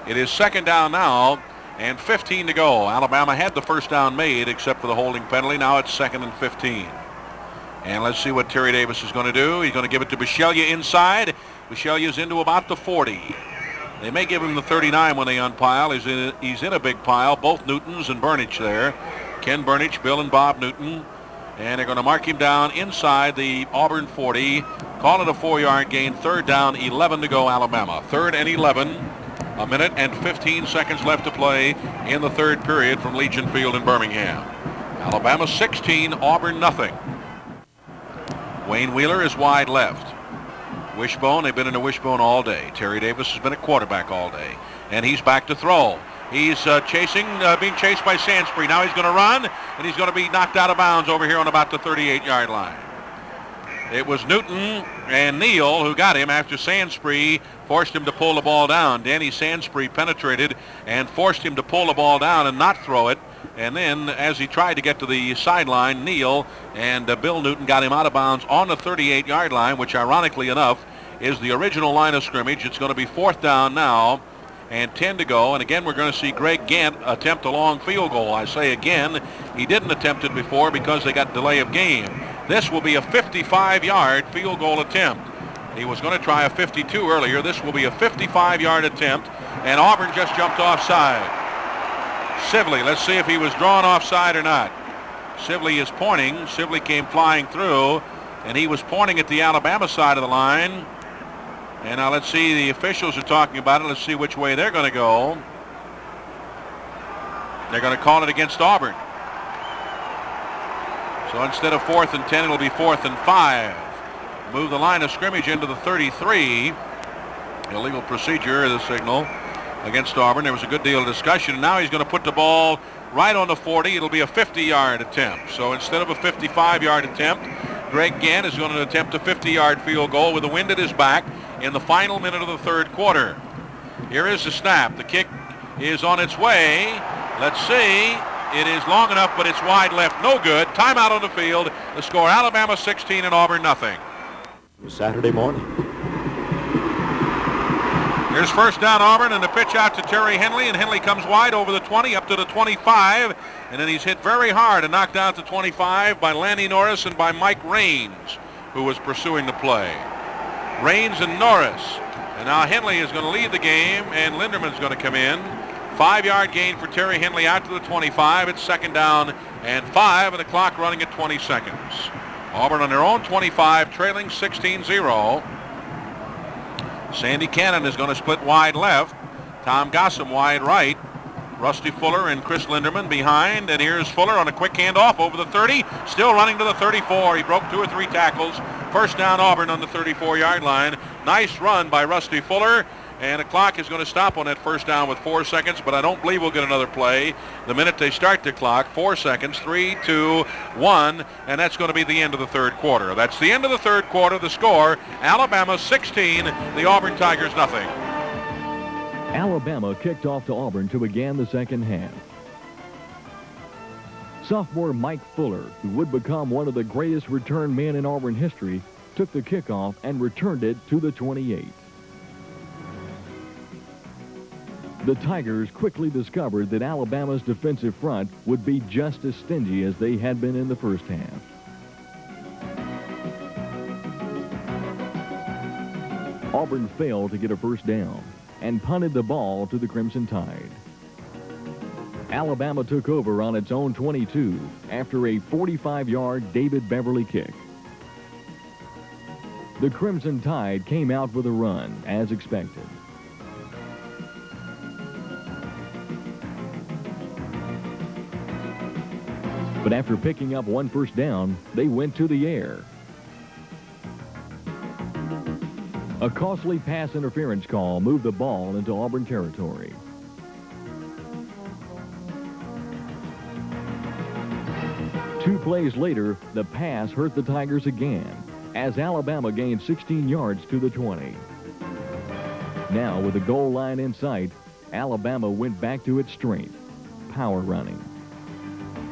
It is 2nd down now, and 15 to go. Alabama had the 1st down made, except for the holding penalty. Now it's 2nd and 15. And let's see what Terry Davis is going to do. He's going to give it to Bishelia inside. Bishelia's into about the 40. They may give him the 39 when they unpile. He's in a big pile. Both Newtons and Burnich there. Ken Burnich, Bill and Bob Newton. And they're going to mark him down inside the Auburn 40. Call it a 4-yard gain. 3rd down, 11 to go, Alabama. 3rd and 11. A minute and 15 seconds left to play in the 3rd period from Legion Field in Birmingham. Alabama 16, Auburn nothing. Wayne Wheeler is wide left. Wishbone, they've been in a wishbone all day. Terry Davis has been a quarterback all day. And he's back to throw. He's being chased by Sansbury. Now he's going to run, and he's going to be knocked out of bounds over here on about the 38-yard line. It was Newton and Neal who got him after Sansbury forced him to pull the ball down. Danny Sansbury penetrated and forced him to pull the ball down and not throw it. And then as he tried to get to the sideline, Neal and Bill Newton got him out of bounds on the 38-yard line, which ironically enough is the original line of scrimmage. It's going to be 4th down now and 10 to go. And again, we're going to see Greg Gant attempt a long field goal. I say again, he didn't attempt it before because they got delay of game. This will be a 55-yard field goal attempt. He was going to try a 52 earlier. This will be a 55-yard attempt, and Auburn just jumped offside. Sibley, let's see if he was drawn offside or not. Sibley is pointing. Sibley came flying through, and he was pointing at the Alabama side of the line. And now let's see, the officials are talking about it. Let's see which way they're going to go. They're going to call it against Auburn. So instead of 4th and 10, it'll be 4th and 5. Move the line of scrimmage into the 33. Illegal procedure, the signal against Auburn. There was a good deal of discussion. And now he's going to put the ball right on the 40. It'll be a 50-yard attempt. So instead of a 55-yard attempt, Greg Gann is going to attempt a 50-yard field goal with the wind at his back in the final minute of the third quarter. Here is the snap. The kick is on its way. Let's see. It is long enough, but it's wide left. No good. Timeout on the field. The score, Alabama 16 and Auburn nothing. Saturday morning. Here's first down Auburn, and the pitch out to Terry Henley, and Henley comes wide over the 20 up to the 25, and then he's hit very hard and knocked down to 25 by Lanny Norris and by Mike Raines, who was pursuing the play. Raines and Norris, and now Henley is going to lead the game, and Linderman's going to come in. 5-yard gain for Terry Henley out to the 25. It's second down and 5, and the clock running at 20 seconds. Auburn on their own 25, trailing 16-0. Sandy Cannon is going to split wide left. Tom Gossam wide right. Rusty Fuller and Chris Linderman behind. And here's Fuller on a quick handoff over the 30. Still running to the 34. He broke 2 or 3 tackles. First down Auburn on the 34-yard line. Nice run by Rusty Fuller. And the clock is going to stop on that first down with 4 seconds, but I don't believe we'll get another play the minute they start the clock. 4 seconds, 3, 2, 1, and that's going to be the end of the third quarter. That's the end of the third quarter. The score, Alabama 16, the Auburn Tigers nothing. Alabama kicked off to Auburn to begin the second half. Sophomore Mike Fuller, who would become one of the greatest return men in Auburn history, took the kickoff and returned it to the 28. The Tigers quickly discovered that Alabama's defensive front would be just as stingy as they had been in the first half. Auburn failed to get a first down and punted the ball to the Crimson Tide. Alabama took over on its own 22 after a 45-yard David Beverly kick. The Crimson Tide came out with a run, as expected. But after picking up 1 first down, they went to the air. A costly pass interference call moved the ball into Auburn territory. Two plays later, the pass hurt the Tigers again, as Alabama gained 16 yards to the 20. Now, with the goal line in sight, Alabama went back to its strength, power running.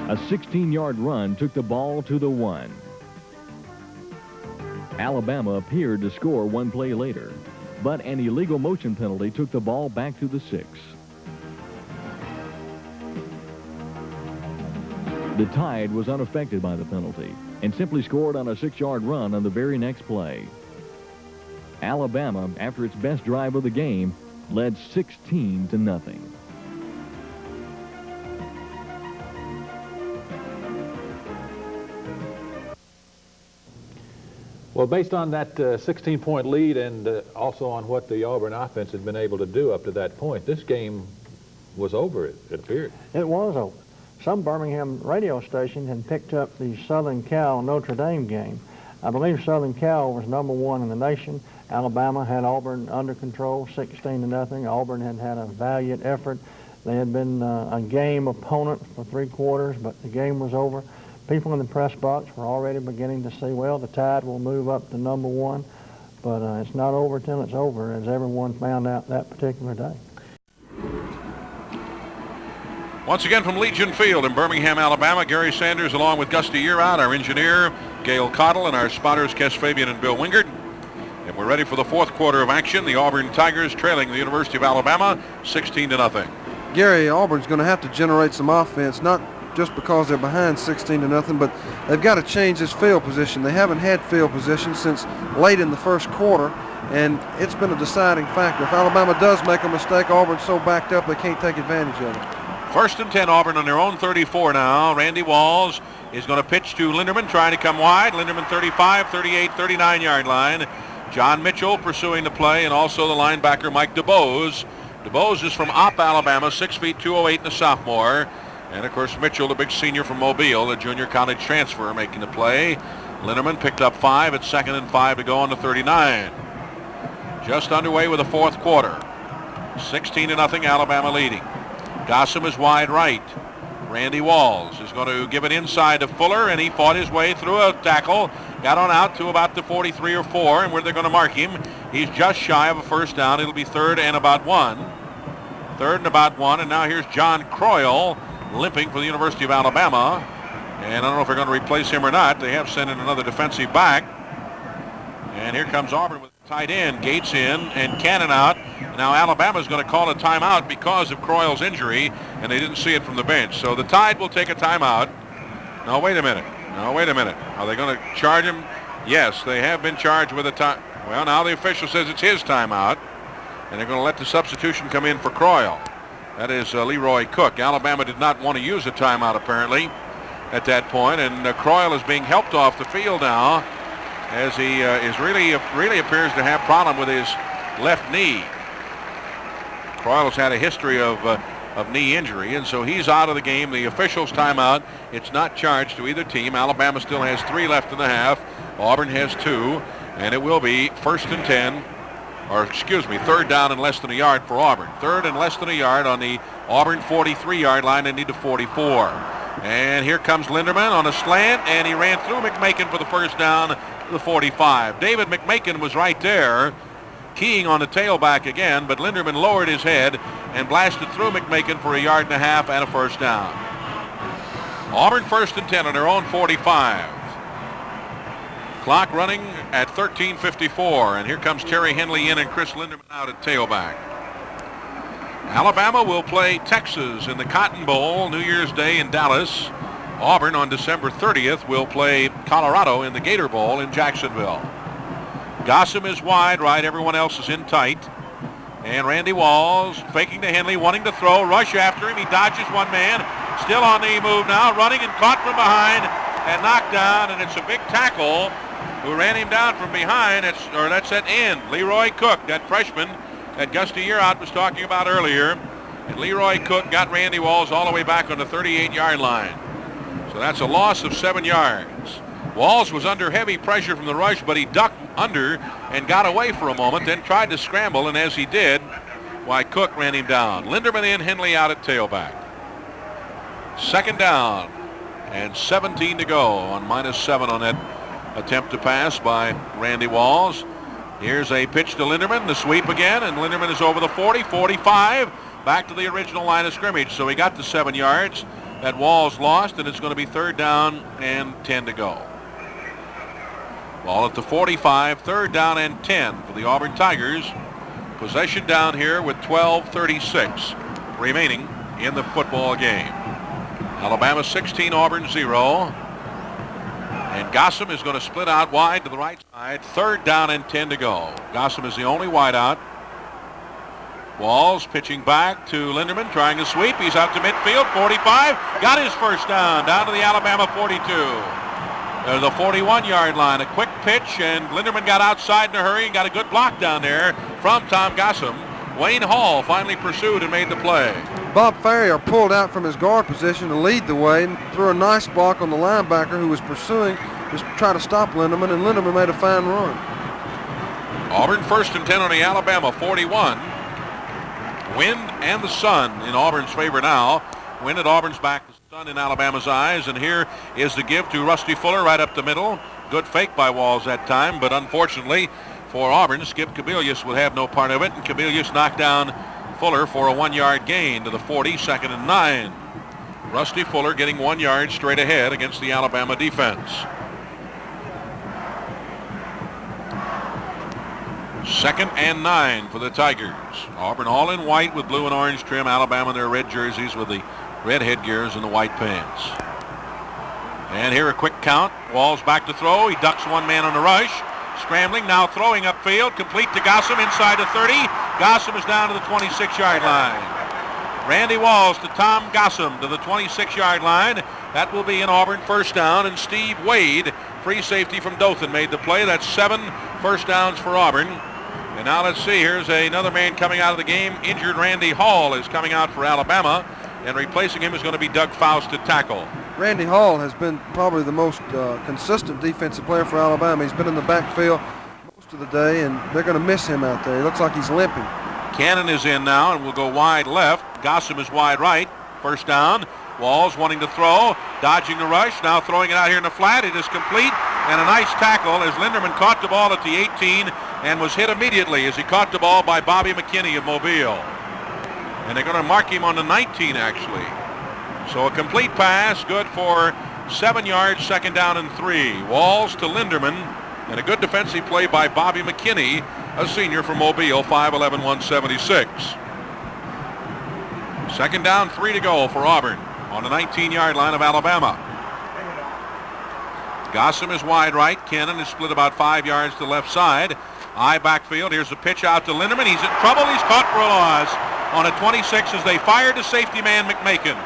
A 16-yard run took the ball to the 1. Alabama appeared to score 1 play later, but an illegal motion penalty took the ball back to the 6. The Tide was unaffected by the penalty and simply scored on a 6-yard run on the very next play. Alabama, after its best drive of the game, led 16-0. Well, based on that 16-point lead and also on what the Auburn offense had been able to do up to that point, this game was over, it appeared. It was over. Some Birmingham radio station had picked up the Southern Cal Notre Dame game. I believe Southern Cal was #1 in the nation. Alabama had Auburn under control, 16-0. Auburn had had a valiant effort. They had been a game opponent for 3 quarters, but the game was over. People in the press box were already beginning to say, well, the Tide will move up to #1, but it's not over till it's over, as everyone found out that particular day. Once again from Legion Field in Birmingham, Alabama, Gary Sanders along with Gusty Yearout, our engineer, Gail Cottle, and our spotters, Kes Fabian and Bill Wingert. And we're ready for the fourth quarter of action. The Auburn Tigers trailing the University of Alabama 16-0. Gary, Auburn's going to have to generate some offense, not just because they're behind 16-0, but they've got to change this field position. They haven't had field position since late in the first quarter, and it's been a deciding factor. If Alabama does make a mistake, Auburn's so backed up they can't take advantage of it. First and 10, Auburn on their own 34 now. Randy Walls is going to pitch to Linderman, trying to come wide. Linderman 35, 38, 39-yard line. John Mitchell pursuing the play, and also the linebacker Mike DeBose. DeBose is from Opp, Alabama, 6 feet 208 and a sophomore. And, of course, Mitchell, the big senior from Mobile, a junior college transfer, making the play. Linderman picked up 5 at 2nd and 5 to go on the 39. Just underway with the fourth quarter. 16-0, Alabama leading. Gossam is wide right. Randy Walls is going to give it inside to Fuller, and he fought his way through a tackle, got on out to about the 43 or 4, and where they're going to mark him, he's just shy of a first down. It'll be third and about 1. Third and about 1, and now here's John Croyle limping for the University of Alabama, and I don't know if they're going to replace him or not. They have sent in another defensive back, and here comes Auburn with tight end, Gates in, and Cannon out. Now Alabama's going to call a timeout because of Croyle's injury, and they didn't see it from the bench. So the Tide will take a timeout. Now wait a minute. Are they going to charge him? Yes, they have been charged with a time. Well, now the official says it's his timeout, and they're going to let the substitution come in for Croyle. That is Leroy Cook. Alabama did not want to use a timeout apparently at that point, and Croyle is being helped off the field now, as he really appears to have problem with his left knee. Croyle has had a history of knee injury, and so he's out of the game. The officials' timeout. It's not charged to either team. Alabama still has 3 left in the half. Auburn has 2, and it will be first and 10, or excuse me, third down and less than a yard for Auburn. Third and less than a yard on the Auburn 43-yard line. They need to 44. And here comes Linderman on a slant, and he ran through McMakin for the first down to the 45. David McMakin was right there, keying on the tailback again, but Linderman lowered his head and blasted through McMakin for a yard and a half and a first down. Auburn first and 10 on their own 45. Clock running at 13:54, and here comes Terry Henley in and Chris Linderman out at tailback. Alabama will play Texas in the Cotton Bowl New Year's Day in Dallas. Auburn on December 30th will play Colorado in the Gator Bowl in Jacksonville. Gossam is wide right, everyone else is in tight. And Randy Walls faking to Henley, wanting to throw, rush after him. He dodges one man, still on the move now, running and caught from behind and knocked down, and it's a big tackle who ran him down from behind. That's that end, Leroy Cook, that freshman that Gusty Yearout was talking about earlier. And Leroy Cook got Randy Walls all the way back on the 38-yard line. So that's a loss of 7 yards. Walls was under heavy pressure from the rush, but he ducked under and got away for a moment, then tried to scramble, and as he did, why, Cook ran him down. Linderman in, Henley out at tailback. Second down and 17 to go on -7 on that attempt to pass by Randy Walls. Here's a pitch to Linderman, the sweep again, and Linderman is over the 40, 45, back to the original line of scrimmage. So he got the 7 yards that Walls lost, and it's going to be third down and 10 to go. Ball at the 45, third down and 10 for the Auburn Tigers. Possession down here with 12:36 remaining in the football game. Alabama 16, Auburn 0. And Gossam is going to split out wide to the right side. Third down and 10 to go. Gossam is the only wide out. Walls pitching back to Linderman, trying to sweep. He's out to midfield, 45. Got his first down to the Alabama 42. The 41-yard line. A quick pitch, and Linderman got outside in a hurry and got a good block down there from Tom Gossam. Wayne Hall finally pursued and made the play. Bob Farrier pulled out from his guard position to lead the way and threw a nice block on the linebacker who was pursuing, just trying to stop Linderman, and Linderman made a fine run. Auburn first and 10 on the Alabama 41. Wind and the sun in Auburn's favor now. Wind at Auburn's back, the sun in Alabama's eyes, and here is the give to Rusty Fuller right up the middle. Good fake by Walls that time, but unfortunately for Auburn, Skip Kubilius would have no part of it, and Kubilius knocked down Fuller for a 1-yard gain to the 40, second and 9. Rusty Fuller getting 1 yard straight ahead against the Alabama defense. Second and 9 for the Tigers. Auburn all in white with blue and orange trim. Alabama in their red jerseys with the red headgears and the white pants. And here a quick count. Walls back to throw. He ducks one man on the rush. Scrambling, now throwing upfield, complete to Gossam inside the 30. Gossam is down to the 26-yard line. Randy Walls to Tom Gossam to the 26-yard line. That will be an Auburn first down, and Steve Wade, free safety from Dothan, made the play. That's 7 first downs for Auburn. And now let's see, here's another man coming out of the game. Injured Randy Hall is coming out for Alabama, and replacing him is going to be Doug Faust at tackle. Randy Hall has been probably the most consistent defensive player for Alabama. He's been in the backfield most of the day, and they're going to miss him out there. He looks like he's limping. Cannon is in now and will go wide left. Gossam is wide right. First down. Walls wanting to throw, dodging the rush, now throwing it out here in the flat. It is complete, and a nice tackle as Linderman caught the ball at the 18 and was hit immediately as he caught the ball by Bobby McKinney of Mobile. And they're going to mark him on the 19 actually. So a complete pass, good for 7 yards, second down and 3. Walls to Linderman, and a good defensive play by Bobby McKinney, a senior from Mobile, 5'11", 176. Second down, 3 to go for Auburn on the 19-yard line of Alabama. Gossam is wide right. Cannon is split about 5 yards to the left side. Eye backfield. Here's a pitch out to Linderman. He's in trouble. He's caught for a loss on a 26 as they fired the safety man McMakin.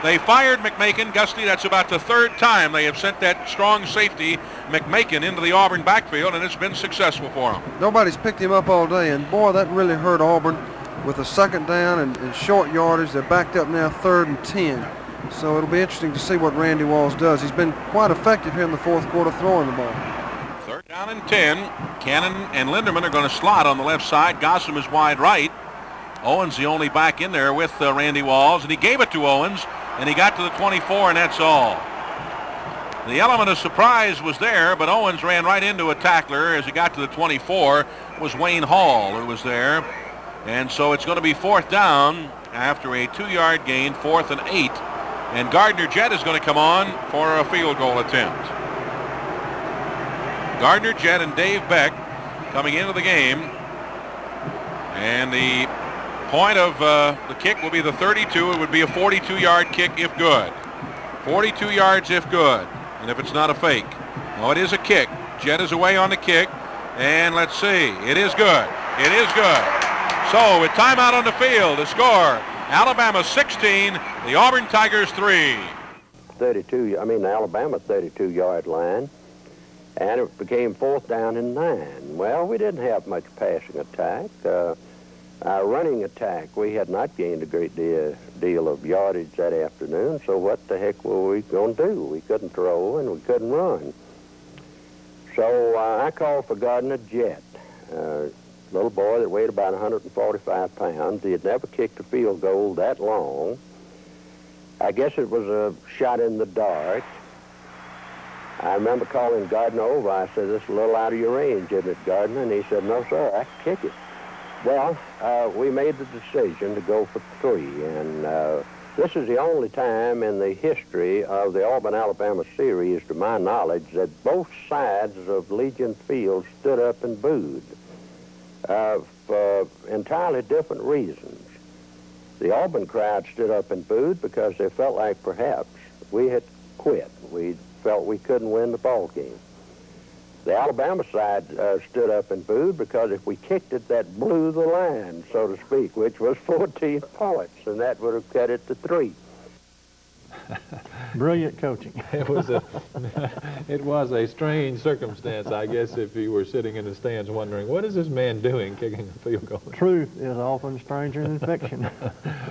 They fired McMakin. Gusty, that's about the 3rd time they have sent that strong safety McMakin into the Auburn backfield, and it's been successful for him. Nobody's picked him up all day, and boy, that really hurt Auburn with a second down and short yardage. They're backed up now 3rd and 10. So it'll be interesting to see what Randy Walls does. He's been quite effective here in the 4th quarter throwing the ball. 3rd down and 10. Cannon and Linderman are going to slot on the left side. Gossam is wide right. Owens the only back in there with Randy Walls, and he gave it to Owens, and he got to the 24, and that's all. The element of surprise was there, but Owens ran right into a tackler as he got to the 24. It was Wayne Hall who was there. And so it's going to be 4th down after a 2-yard gain, 4th and 8. And Gardner Jett is going to come on for a field goal attempt. Gardner Jett and Dave Beck coming into the game. And the point of the kick will be the 32. It would be a 42-yard kick if good. 42 yards if good. And if it's not a fake. No, it is a kick. Jett is away on the kick. And let's see. It is good. It is good. So with timeout on the field, the score, Alabama 16, the Auburn Tigers 3. Alabama 32-yard line, and it became 4th down and 9. Well, we didn't have much passing attack. Our running attack, we had not gained a great deal of yardage that afternoon, so what the heck were we going to do? We couldn't throw and we couldn't run. So I called for Gardner Jett. Little boy that weighed about 145 pounds. He had never kicked a field goal that long. I guess it was a shot in the dark. I remember calling Gardner over. I said, "This is a little out of your range, isn't it, Gardner?" And he said, "No, sir, I can kick it." Well, we made the decision to go for 3, and this is the only time in the history of the Auburn-Alabama series, to my knowledge, that both sides of Legion Field stood up and booed. For entirely different reasons. The Auburn crowd stood up and booed because they felt like perhaps we had quit. We felt we couldn't win the ball game. The Alabama side stood up and booed because if we kicked it, that blew the line, so to speak, which was 14 points, and that would have cut it to 3. Brilliant coaching. It was a strange circumstance, I guess, if you were sitting in the stands wondering, what is this man doing kicking a field goal? Truth is often stranger than fiction.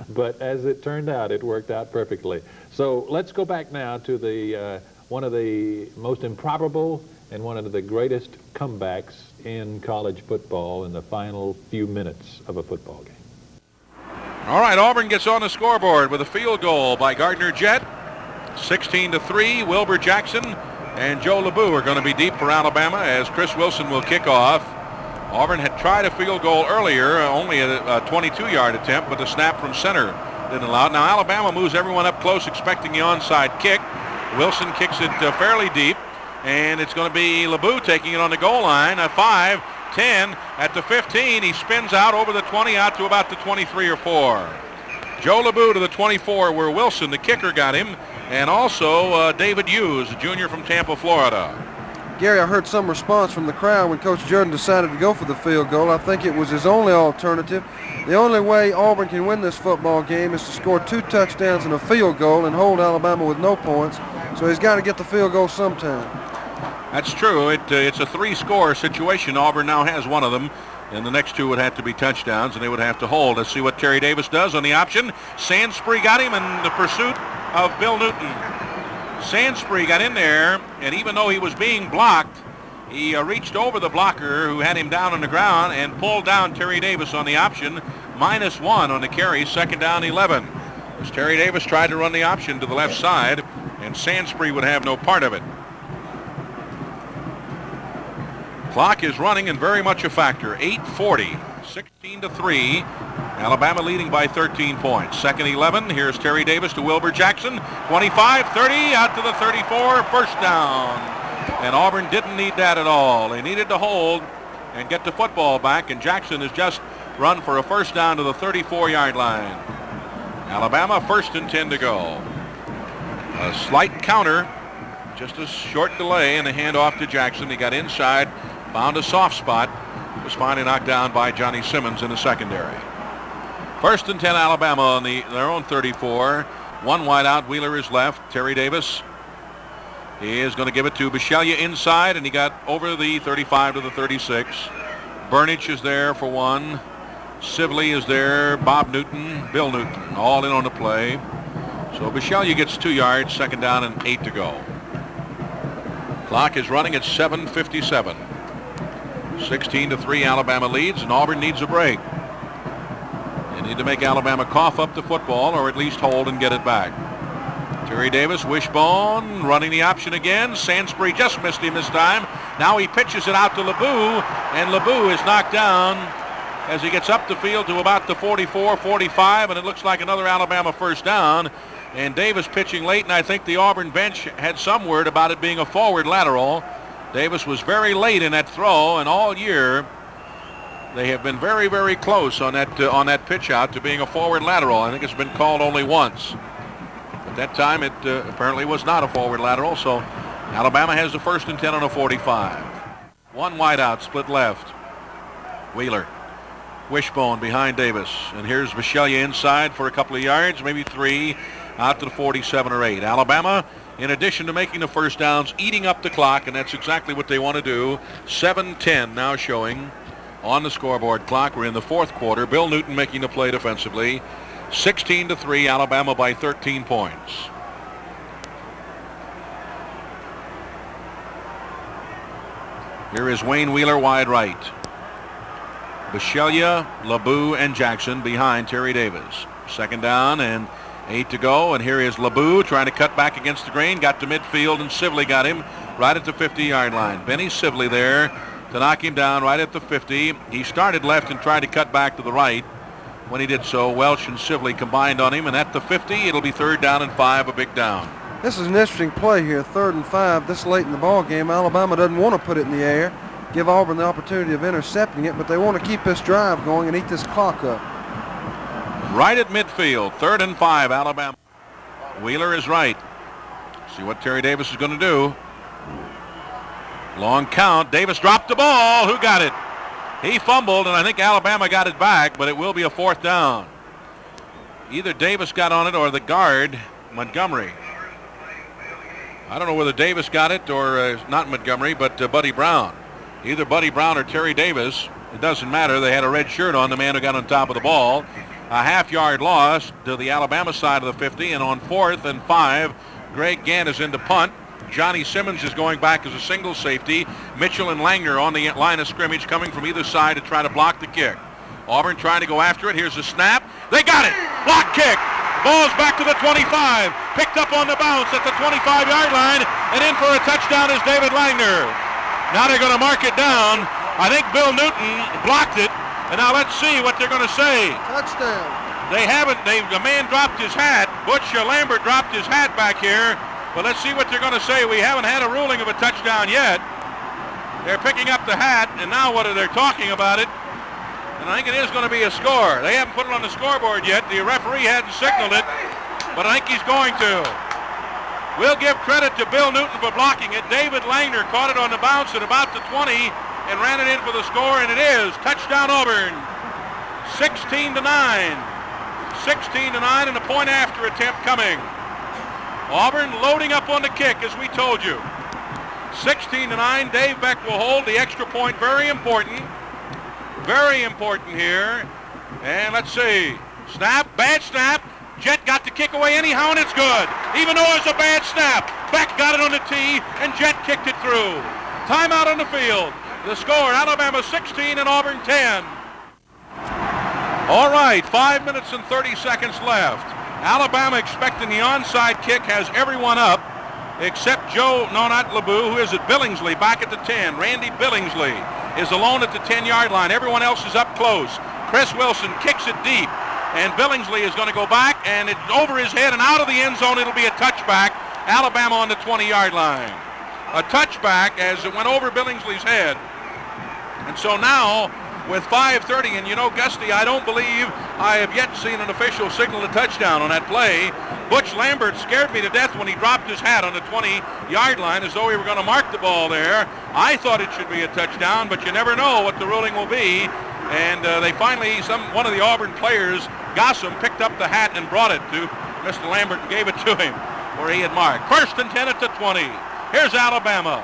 But as it turned out, it worked out perfectly. So let's go back now to the one of the most improbable and one of the greatest comebacks in college football in the final few minutes of a football game. All right, Auburn gets on the scoreboard with a field goal by Gardner Jett. 16-3, Wilbur Jackson and Joe LeBoux are going to be deep for Alabama as Chris Wilson will kick off. Auburn had tried a field goal earlier, only a 22-yard attempt, but the snap from center didn't allow it. Now Alabama moves everyone up close, expecting the onside kick. Wilson kicks it fairly deep, and it's going to be LeBoux taking it on the goal line. A 5, 10, at the 15, he spins out over the 20, out to about the 23 or 4. Joe LeBoux to the 24, where Wilson, the kicker, got him, and also David Hughes, a junior from Tampa, Florida. Gary, I heard some response from the crowd when Coach Jordan decided to go for the field goal. I think it was his only alternative. The only way Auburn can win this football game is to score 2 touchdowns and a field goal and hold Alabama with no points. So he's got to get the field goal sometime. That's true. It's a 3-score situation. Auburn now has one of them, and the next 2 would have to be touchdowns, and they would have to hold. Let's see what Terry Davis does on the option. Sansbury got him in the pursuit of Bill Newton. Sansbury got in there, and even though he was being blocked, he reached over the blocker who had him down on the ground and pulled down Terry Davis on the option. -1 on the carry, 2nd down 11. As Terry Davis tried to run the option to the left side, and Sansbury would have no part of it. Clock is running and very much a factor. 8:40, 16-3. Alabama leading by 13 points. 2nd 11. Here's Terry Davis to Wilbur Jackson. 25, 30, out to the 34. First down. And Auburn didn't need that at all. They needed to hold and get the football back, and Jackson has just run for a first down to the 34-yard line. Alabama 1st and 10 to go. A slight counter, just a short delay, and a handoff to Jackson. He got inside, found a soft spot, was finally knocked down by Johnny Simmons in the secondary. 1st and 10 Alabama on their own 34. 1 wide out, Wheeler is left. Terry Davis, he is going to give it to Bisceglia inside, and he got over the 35 to the 36. Burnich is there for 1. Sibley is there. Bob Newton, Bill Newton, all in on the play. So Bisceglia gets 2 yards, 2nd down and 8 to go. Clock is running at 7:57. 16-3 Alabama leads, and Auburn needs a break. They need to make Alabama cough up the football, or at least hold and get it back. Terry Davis, wishbone, running the option again. Sansbury just missed him this time. Now he pitches it out to LeBeau, and LeBeau is knocked down as he gets up the field to about the 44, 45, and it looks like another Alabama first down. And Davis pitching late, and I think the Auburn bench had some word about it being a forward lateral. Davis was very late in that throw, and all year they have been very, very close on that pitch out to being a forward lateral. I think it's been called only once. At that time, it apparently was not a forward lateral, so Alabama has the 1st and 10 on a 45. 1 wide out, split left. Wheeler. Wishbone behind Davis. And here's Bisceglia inside for a couple of yards, maybe 3, out to the 47 or 8. Alabama, in addition to making the first downs, eating up the clock, and that's exactly what they want to do. 7:10 now showing on the scoreboard clock. We're in the 4th quarter. Bill Newton making the play defensively. 16-3, Alabama by 13 points. Here is Wayne Wheeler wide right. Bisceglia, LeBeau, and Jackson behind Terry Davis. 2nd down and 8 to go, and here is LeBeau trying to cut back against the grain. Got to midfield, and Sibley got him right at the 50-yard line. Benny Sibley there to knock him down right at the 50. He started left and tried to cut back to the right. When he did so, Welch and Sibley combined on him, and at the 50, it'll be 3rd down and 5, a big down. This is an interesting play here, 3rd and 5, this late in the ball game. Alabama doesn't want to put it in the air, give Auburn the opportunity of intercepting it, but they want to keep this drive going and eat this clock up. Right at midfield, 3rd and 5, Alabama. Wheeler is right. See what Terry Davis is going to do. Long count. Davis dropped the ball. Who got it? He fumbled, and I think Alabama got it back, but it will be a 4th down. Either Davis got on it or the guard, Montgomery. I don't know whether Davis got it or not Montgomery, but Buddy Brown. Either Buddy Brown or Terry Davis. It doesn't matter. They had a red shirt on, the man who got on top of the ball. A half-yard loss to the Alabama side of the 50, and on 4th and 5, Greg Gant is in to punt. Johnny Simmons is going back as a single safety. Mitchell and Langner on the line of scrimmage coming from either side to try to block the kick. Auburn trying to go after it. Here's the snap. They got it. Block kick. Ball's back to the 25. Picked up on the bounce at the 25-yard line, and in for a touchdown is David Langner. Now they're going to mark it down. I think Bill Newton blocked it, and now let's see what they're going to say. Touchdown. They haven't. The man dropped his hat. Butch Lambert dropped his hat back here. But let's see what they're going to say. We haven't had a ruling of a touchdown yet. They're picking up the hat, and now what are they talking about it? And I think it is going to be a score. They haven't put it on the scoreboard yet. The referee hadn't signaled it, but I think he's going to. We'll give credit to Bill Newton for blocking it. David Langner caught it on the bounce at about the 20 and ran it in for the score, and it is touchdown Auburn. 16-9. 16-9 and a point after attempt coming. Auburn loading up on the kick, as we told you. 16-9. Dave Beck will hold the extra point. Very important. Very important here. And let's see. Snap. Bad snap. Jet got the kick away anyhow, and it's good. Even though it's a bad snap. Beck got it on the tee, and Jet kicked it through. Timeout on the field. The score, Alabama 16 and Auburn 10. All right, 5 minutes and 30 seconds left. Alabama expecting the onside kick, has everyone up except Joe, no, not LeBou, who is at Billingsley, back at the 10. Randy Billingsley is alone at the 10-yard line. Everyone else is up close. Chris Wilson kicks it deep, and Billingsley is going to go back, and it's over his head and out of the end zone. It'll be a touchback. Alabama on the 20-yard line. A touchback as it went over Billingsley's head. And so now, with 5:30, and you know, Gusty, I don't believe I have yet seen an official signal a touchdown on that play. Butch Lambert scared me to death when he dropped his hat on the 20-yard line as though he were going to mark the ball there. I thought it should be a touchdown, but you never know what the ruling will be. And they finally, one of the Auburn players, Gossam, picked up the hat and brought it to Mr. Lambert and gave it to him where he had marked. 1st and 10 at the 20. Here's Alabama.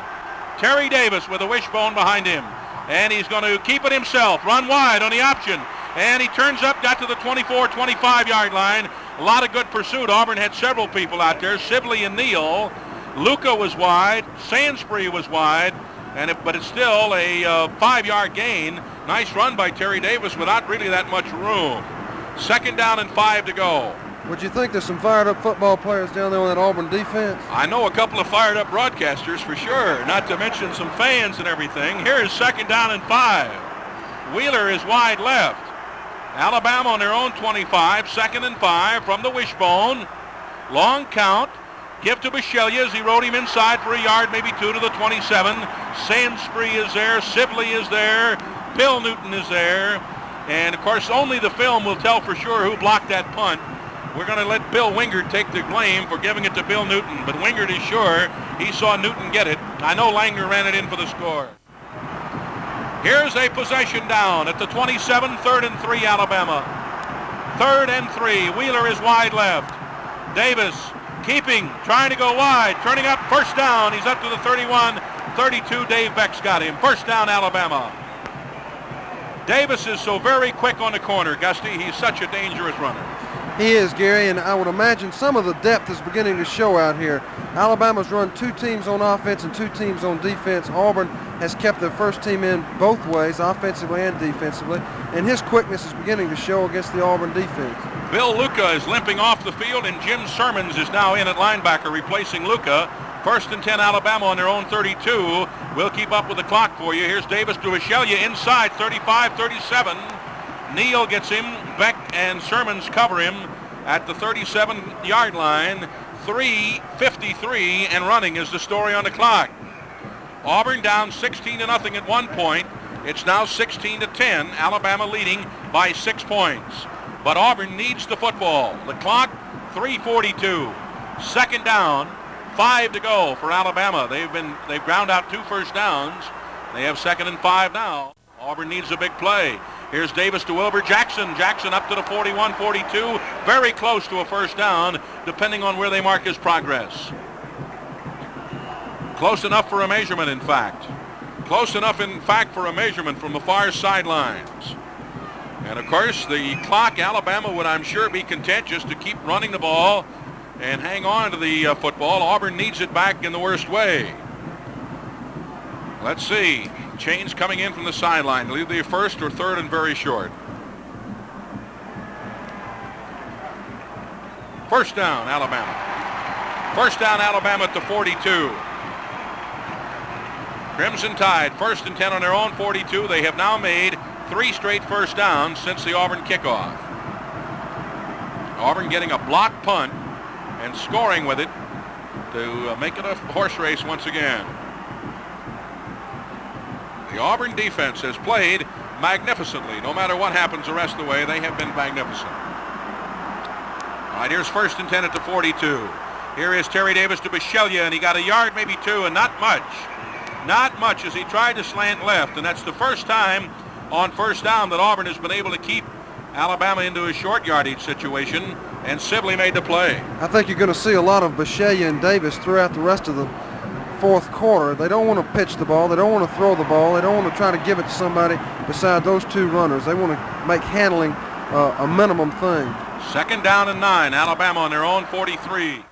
Terry Davis with a wishbone behind him. And he's going to keep it himself, run wide on the option. And he turns up, got to the 24, 25-yard line. A lot of good pursuit. Auburn had several people out there, Sibley and Neal. Luca was wide, Sansbury was wide, but it's still a 5-yard gain. Nice run by Terry Davis without really that much room. 2nd down and 5 to go. Would you think there's some fired-up football players down there on that Auburn defense? I know a couple of fired-up broadcasters for sure, not to mention some fans and everything. Here's 2nd down and 5. Wheeler is wide left. Alabama on their own 25, 2nd and 5 from the wishbone. Long count. Give to Bichelia as he rode him inside for a yard, maybe 2 to the 27. Sansbury is there. Sibley is there. Bill Newton is there. And, of course, only the film will tell for sure who blocked that punt. We're going to let Bill Wingard take the blame for giving it to Bill Newton, but Wingard is sure he saw Newton get it. I know Langner ran it in for the score. Here's a possession down at the 27, 3rd and 3, Alabama. 3rd and 3. Wheeler is wide left. Davis keeping, trying to go wide, turning up, 1st down. He's up to the 31, 32. Dave Beck's got him. 1st down, Alabama. Davis is so very quick on the corner, Gusty. He's such a dangerous runner. He is, Gary, and I would imagine some of the depth is beginning to show out here. Alabama's run 2 teams on offense and 2 teams on defense. Auburn has kept their first team in both ways, offensively and defensively, and his quickness is beginning to show against the Auburn defense. Bill Luca is limping off the field, and Jim Sermons is now in at linebacker, replacing Luca. 1st and 10, Alabama on their own 32. We'll keep up with the clock for you. Here's Davis to Bichelia inside, 35, 37. Neal gets him. Beck and Sermons cover him at the 37-yard line. 3:53 and running is the story on the clock. Auburn down 16-0 at one point. It's now 16-10. Alabama leading by 6 points. But Auburn needs the football. The clock, 3:42. 2nd down, 5 to go for Alabama. They've ground out 2 first downs. They have 2nd and 5 now. Auburn needs a big play. Here's Davis to Wilbur Jackson. Jackson up to the 41, 42. Very close to a 1st down, depending on where they mark his progress. Close enough for a measurement, in fact. Close enough, in fact, for a measurement from the far sidelines. And, of course, the clock, Alabama would, I'm sure, be content just to keep running the ball and hang on to the football. Auburn needs it back in the worst way. Let's see. Chains coming in from the sideline. Leave the 1st or 3rd and very short. 1st down, Alabama. 1st down, Alabama at the 42. Crimson Tide, 1st and 10 on their own 42. They have now made 3 straight 1st downs since the Auburn kickoff. Auburn getting a block punt and scoring with it to make it a horse race once again. The Auburn defense has played magnificently. No matter what happens the rest of the way, they have been magnificent. All right, here's 1st and 10 at the 42. Here is Terry Davis to Bisceglia, and he got a yard, maybe two, and not much. Not much as he tried to slant left, and that's the first time on first down that Auburn has been able to keep Alabama into a short yardage situation, and Sibley made the play. I think you're going to see a lot of Bisceglia and Davis throughout the rest of the fourth quarter. They don't want to pitch the ball. They don't want to throw the ball. They don't want to try to give it to somebody beside those two runners. They want to make handling a minimum thing. 2nd down and 9. Alabama on their own 43.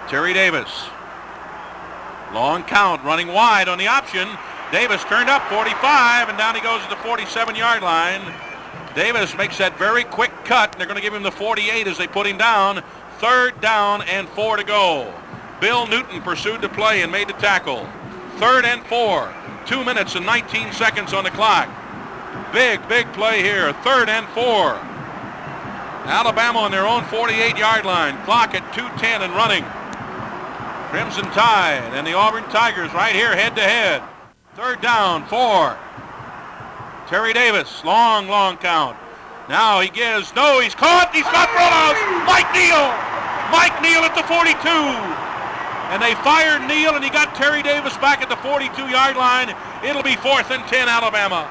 Terry Davis. Long count, running wide on the option. Davis turned up 45, and down he goes to the 47-yard line. Davis makes that very quick cut, and they're going to give him the 48 as they put him down. 3rd down and 4 to go. Bill Newton pursued the play and made the tackle. 3rd and 4. 2 minutes and 19 seconds on the clock. Big play here. 3rd and 4. Alabama on their own 48-yard line. Clock at 2:10 and running. Crimson Tide and the Auburn Tigers right here head-to-head. 3rd down, 4. Terry Davis, long count. Now he gives, no, he's caught, he's got Rolos. Mike Neal at the 42. And they fired Neal, and he got Terry Davis back at the 42-yard line. It'll be 4th and 10, Alabama.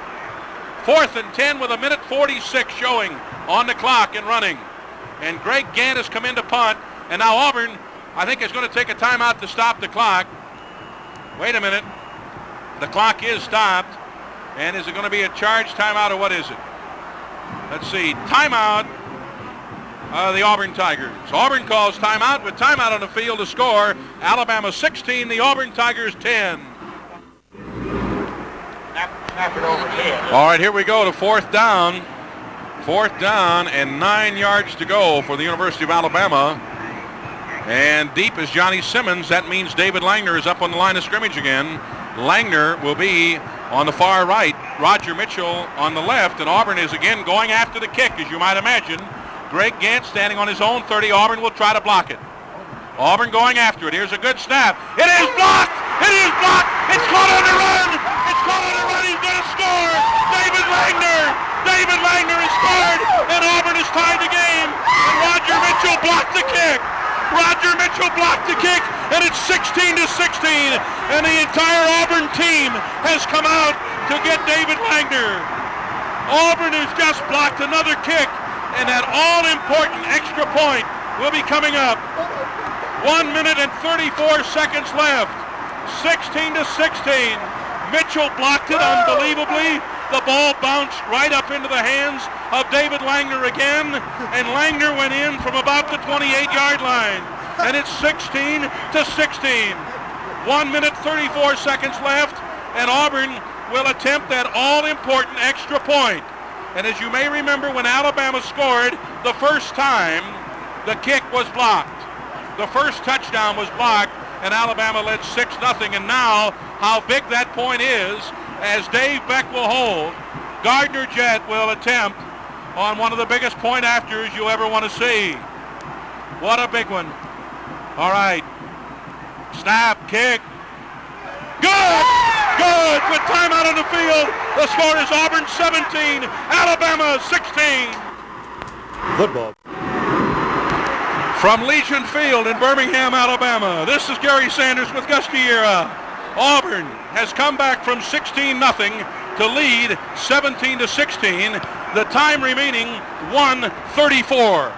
4th and 10 with 1:46 showing on the clock and running. And Greg Gant has come in to punt, and now Auburn, I think, is going to take a timeout to stop the clock. Wait a minute. The clock is stopped. And is it going to be a charge timeout, or what is it? Let's see. Timeout. The Auburn Tigers. Auburn calls timeout with timeout on the field to score. Alabama 16, the Auburn Tigers 10. All right, here we go to 4th down. 4th down and 9 yards to go for the University of Alabama. And deep is Johnny Simmons. That means David Langner is up on the line of scrimmage again. Langner will be on the far right. Roger Mitchell on the left. And Auburn is again going after the kick, as you might imagine. Greg Gant standing on his own 30. Auburn will try to block it. Auburn going after it. Here's a good snap. It is blocked! It is blocked! It's caught on the run! It's caught on the run! He's going to score! David Langner! David Langner has scored! And Auburn has tied the game! And Roger Mitchell blocked the kick! Roger Mitchell blocked the kick, and it's 16-16, and the entire Auburn team has come out to get David Langner. Auburn has just blocked another kick, and that all-important extra point will be coming up. 1 minute and 34 seconds left. 16-16. Mitchell blocked it unbelievably. The ball bounced right up into the hands of David Langner again, and Langner went in from about the 28-yard line. And it's 16-16. 1 minute 34 seconds left, and Auburn will attempt that all-important extra point. And as you may remember, when Alabama scored the first time, the kick was blocked. The first touchdown was blocked, and Alabama led 6-0. And now, how big that point is, as Dave Beck will hold, Gardner Jett will attempt on one of the biggest point afters you ever want to see. What a big one. All right. Snap, kick. Good! With timeout on the field, the score is Auburn 17, Alabama 16. Football. From Legion Field in Birmingham, Alabama, this is Gary Sanders with Gus D'Era. Auburn has come back from 16-0 to lead 17-16. The time remaining 1:34.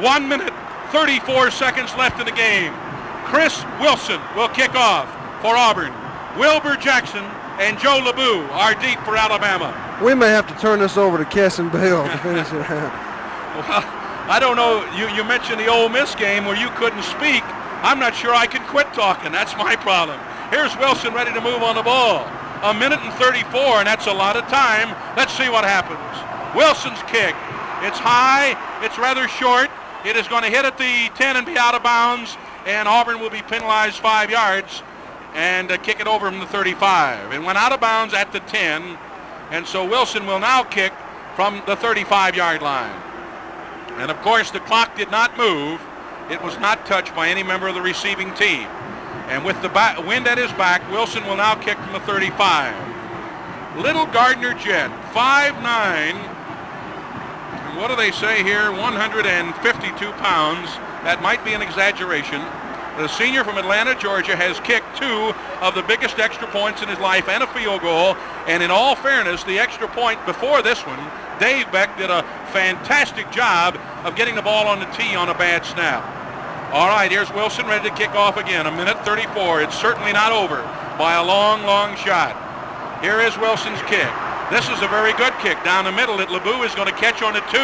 1 minute, 34 seconds left in the game. Chris Wilson will kick off for Auburn. Wilbur Jackson and Joe LeBoux are deep for Alabama. We may have to turn this over to Kesson Bell to finish it out. Well, I don't know. You mentioned the Ole Miss game where you couldn't speak. I'm not sure I can quit talking. That's my problem. Here's Wilson ready to move on the ball. 1 minute and 34, and that's a lot of time. Let's see what happens. Wilson's kick. It's high. It's rather short. It is going to hit at the 10 and be out of bounds, and Auburn will be penalized 5 yards and kick it over from the 35. It went out of bounds at the 10, and so Wilson will now kick from the 35-yard line. And, of course, the clock did not move. It was not touched by any member of the receiving team. And with the wind at his back, Wilson will now kick from the 35. Little Gardner Jett, 5'9", and what do they say here, 152 pounds, that might be an exaggeration. The senior from Atlanta, Georgia, has kicked 2 of the biggest extra points in his life and a field goal. And in all fairness, the extra point before this one, Dave Beck did a fantastic job of getting the ball on the tee on a bad snap. All right, here's Wilson ready to kick off again. 1:34. It's certainly not over by a long, long shot. Here is Wilson's kick. This is a very good kick down the middle that LeBeau is going to catch on the 2,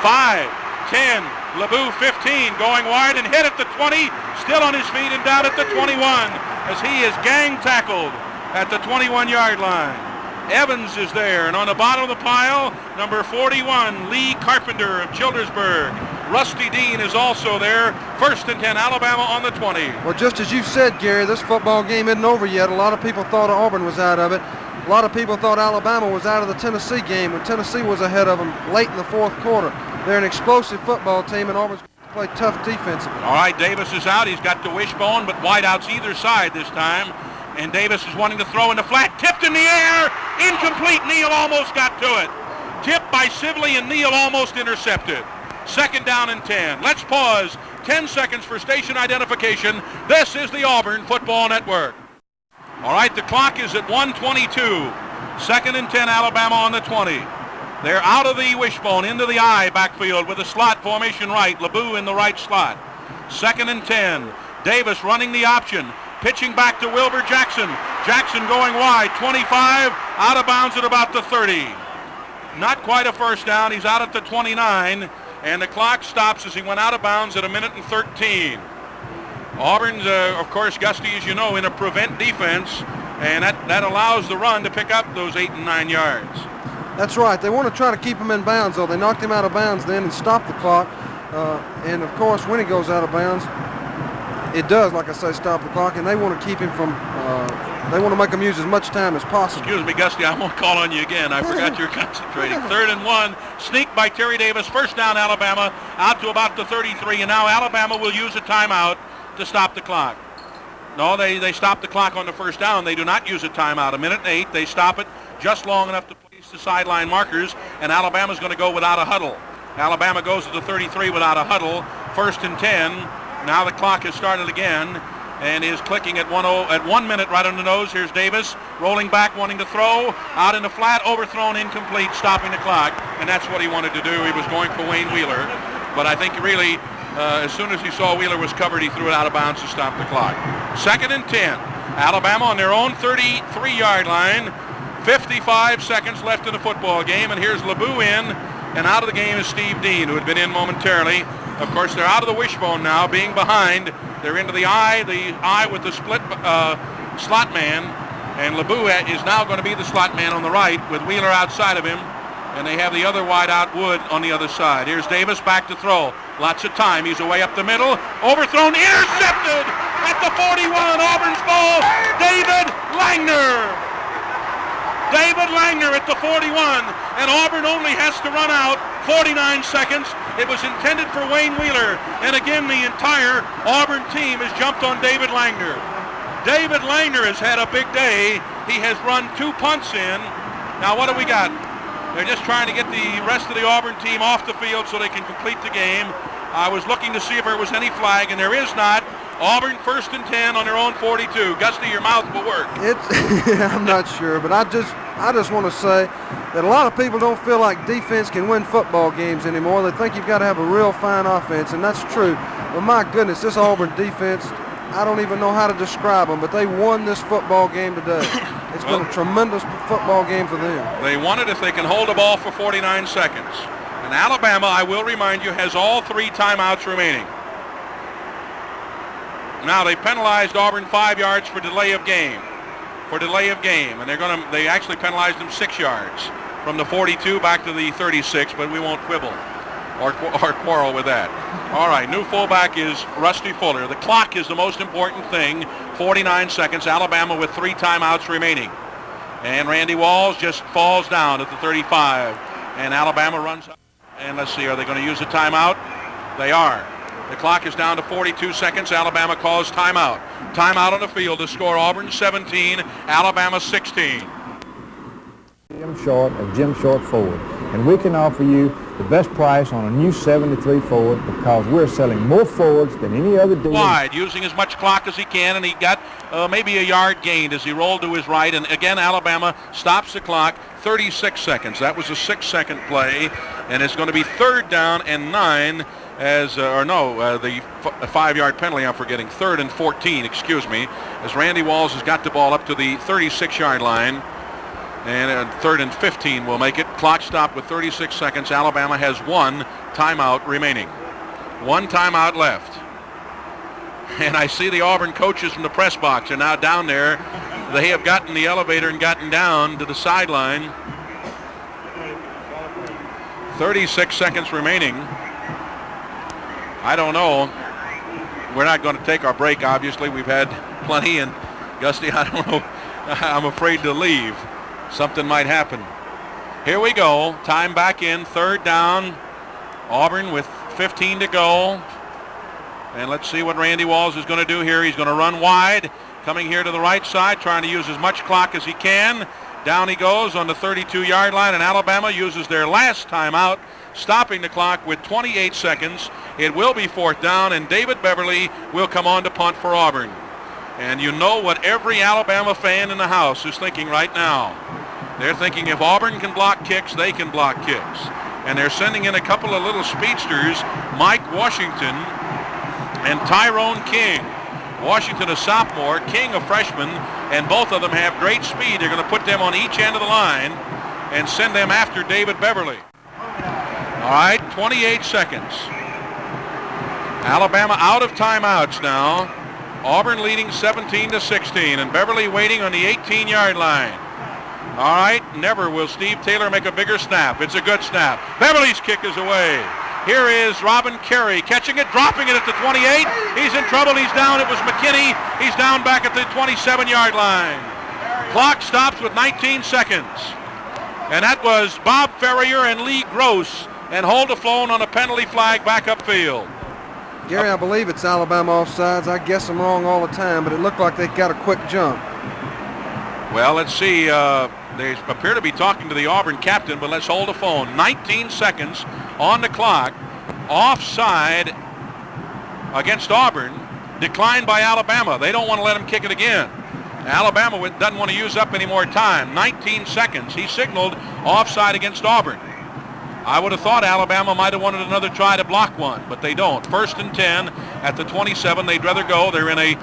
5, 10. LeBeau 15, going wide and hit at the 20, still on his feet and down at the 21 as he is gang tackled at the 21-yard line. Evans is there, and on the bottom of the pile, number 41, Lee Carpenter of Childersburg. Rusty Dean is also there. 1st and 10, Alabama on the 20. Well, just as you said, Gary, this football game isn't over yet. A lot of people thought Auburn was out of it. A lot of people thought Alabama was out of the Tennessee game when Tennessee was ahead of them late in the 4th quarter. They're an explosive football team, and Auburn's going to play tough defensively. All right, Davis is out. He's got the wishbone, but wideouts either side this time. And Davis is wanting to throw in the flat. Tipped in the air. Incomplete. Neal almost got to it. Tipped by Sibley, and Neal almost intercepted. 2nd down and 10. Let's pause. 10 seconds for station identification. This is the Auburn Football Network. All right, the clock is at 1:22. 2nd and 10, Alabama on the 20. They're out of the wishbone, into the I backfield with a slot formation right. LeBeau in the right slot. 2nd and 10. Davis running the option. Pitching back to Wilbur Jackson. Jackson going wide. 25. Out of bounds at about the 30. Not quite a first down. He's out at the 29. And the clock stops as he went out of bounds at 1:13. Auburn's, of course, Gusty, as you know, in a prevent defense. And that allows the run to pick up those 8 and 9 yards. That's right. They want to try to keep him in bounds, though. They knocked him out of bounds then and stopped the clock. And, of course, when he goes out of bounds, it does, like I say, stop the clock. And they want to keep him from they want to make him use as much time as possible. Excuse me, Gusty, I won't call on you again. I forgot you're concentrating. 3rd and 1. Sneak by Terry Davis. 1st down, Alabama, out to about the 33. And now Alabama will use a timeout to stop the clock. No, they stop the clock on the 1st down. They do not use a timeout. 1:08. They stop it just long enough to place the sideline markers, and Alabama's going to go without a huddle. Alabama goes to the 33 without a huddle. 1st and 10. Now the clock has started again and is clicking at 1 minute right on the nose. Here's Davis rolling back, wanting to throw. Out in the flat, overthrown, incomplete, stopping the clock. And that's what he wanted to do. He was going for Wayne Wheeler. But I think really, as soon as he saw Wheeler was covered, he threw it out of bounds to stop the clock. 2nd and 10. Alabama on their own 33-yard line. 55 seconds left in the football game. And here's LeBeau in. And out of the game is Steve Dean, who had been in momentarily. Of course, they're out of the wishbone now, being behind. They're into the I with the split slot man. And LeBeau is now going to be the slot man on the right with Wheeler outside of him. And they have the other wide out Wood on the other side. Here's Davis back to throw. Lots of time. He's away up the middle. Overthrown, intercepted at the 41. Auburn's ball. David Langner. David Langner at the 41. And Auburn only has to run out 49 seconds. It was intended for Wayne Wheeler. And again, the entire Auburn team has jumped on David Langner. David Langner has had a big day. He has run 2 punts in. Now what do we got? They're just trying to get the rest of the Auburn team off the field so they can complete the game. I was looking to see if there was any flag, and there is not. Auburn 1st and 10 on their own 42. Gusty, your mouth will work. I'm not sure, but I just want to say that a lot of people don't feel like defense can win football games anymore. They think you've got to have a real fine offense, and that's true. But my goodness, this Auburn defense, I don't even know how to describe them, but they won this football game today. It's been a tremendous football game for them. They won it if they can hold the ball for 49 seconds. And Alabama, I will remind you, has all 3 timeouts remaining. Now they penalized Auburn 5 yards for delay of game. And they actually penalized them 6 yards from the 42 back to the 36, but we won't quibble or quarrel with that. All right, new fullback is Rusty Fuller. The clock is the most important thing. 49 seconds. Alabama with 3 timeouts remaining. And Randy Walls just falls down at the 35. And Alabama runs up. And let's see, are they going to use a timeout? They are. The clock is down to 42 seconds. Alabama calls timeout. Timeout on the field to score Auburn 17, Alabama 16. Jim Short of Jim Short Ford. and we can offer you the best price on a new 73 Ford because we're selling more Fords than any other dealer. Wide, using as much clock as he can, and he got maybe a yard gained as he rolled to his right, and again Alabama stops the clock. 36 seconds. That was a 6-second play, and it's going to be 3rd down and 9 as, the 5-yard penalty I'm forgetting. 3rd and 14, excuse me, as Randy Walls has got the ball up to the 36-yard line, and 3rd and 15 will make it. Clock stopped with 36 seconds. Alabama has 1 timeout remaining. 1 timeout left. And I see the Auburn coaches from the press box are now down there. They have gotten the elevator and gotten down to the sideline. 36 seconds remaining. I don't know. We're not going to take our break, obviously. We've had plenty, and Gusty, I don't know. I'm afraid to leave. Something might happen. Here we go. Time back in. 3rd down. Auburn with 15 to go. And let's see what Randy Walls is going to do here. He's going to run wide. Coming here to the right side, trying to use as much clock as he can. Down he goes on the 32-yard line, and Alabama uses their last timeout, stopping the clock with 28 seconds. It will be 4th down, and David Beverly will come on to punt for Auburn. And you know what every Alabama fan in the house is thinking right now. They're thinking if Auburn can block kicks, they can block kicks. And they're sending in a couple of little speedsters, Mike Washington and Tyrone King. Washington, a sophomore, King, a freshman, and both of them have great speed. They're going to put them on each end of the line and send them after David Beverly. All right, 28 seconds. Alabama out of timeouts now. Auburn leading 17-16, and Beverly waiting on the 18-yard line. All right, never will Steve Taylor make a bigger snap. It's a good snap. Beverly's kick is away. Here is Robin Carey catching it, dropping it at the 28. He's in trouble. He's down. It was McKinney. He's down back at the 27-yard line. Clock stops with 19 seconds. And that was Bob Ferrier and Lee Gross and Holdaflone on a penalty flag back upfield. Gary, I believe it's Alabama offsides. I guess I'm wrong all the time, but it looked like they got a quick jump. Well, let's see. They appear to be talking to the Auburn captain, but let's hold the phone. 19 seconds on the clock. Offside against Auburn. Declined by Alabama. They don't want to let him kick it again. Alabama doesn't want to use up any more time. 19 seconds. He signaled offside against Auburn. I would have thought Alabama might have wanted another try to block one, but they don't. 1st and 10 at the 27. They'd rather go. They're in a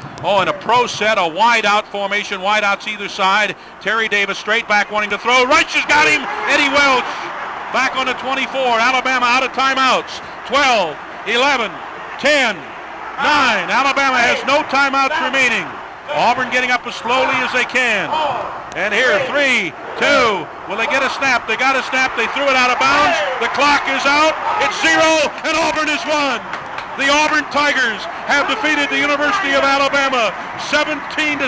pro set, a wide out formation, wide outs either side. Terry Davis straight back wanting to throw. Reich has got him. Eddie Welch back on the 24. Alabama out of timeouts. 12, 11, 10, 9. Alabama has no timeouts remaining. Auburn getting up as slowly as they can. And here, 3, 2. Will they get a snap? They got a snap. They threw it out of bounds. The clock is out. It's 0, and Auburn has won. The Auburn Tigers have defeated the University of Alabama 17-16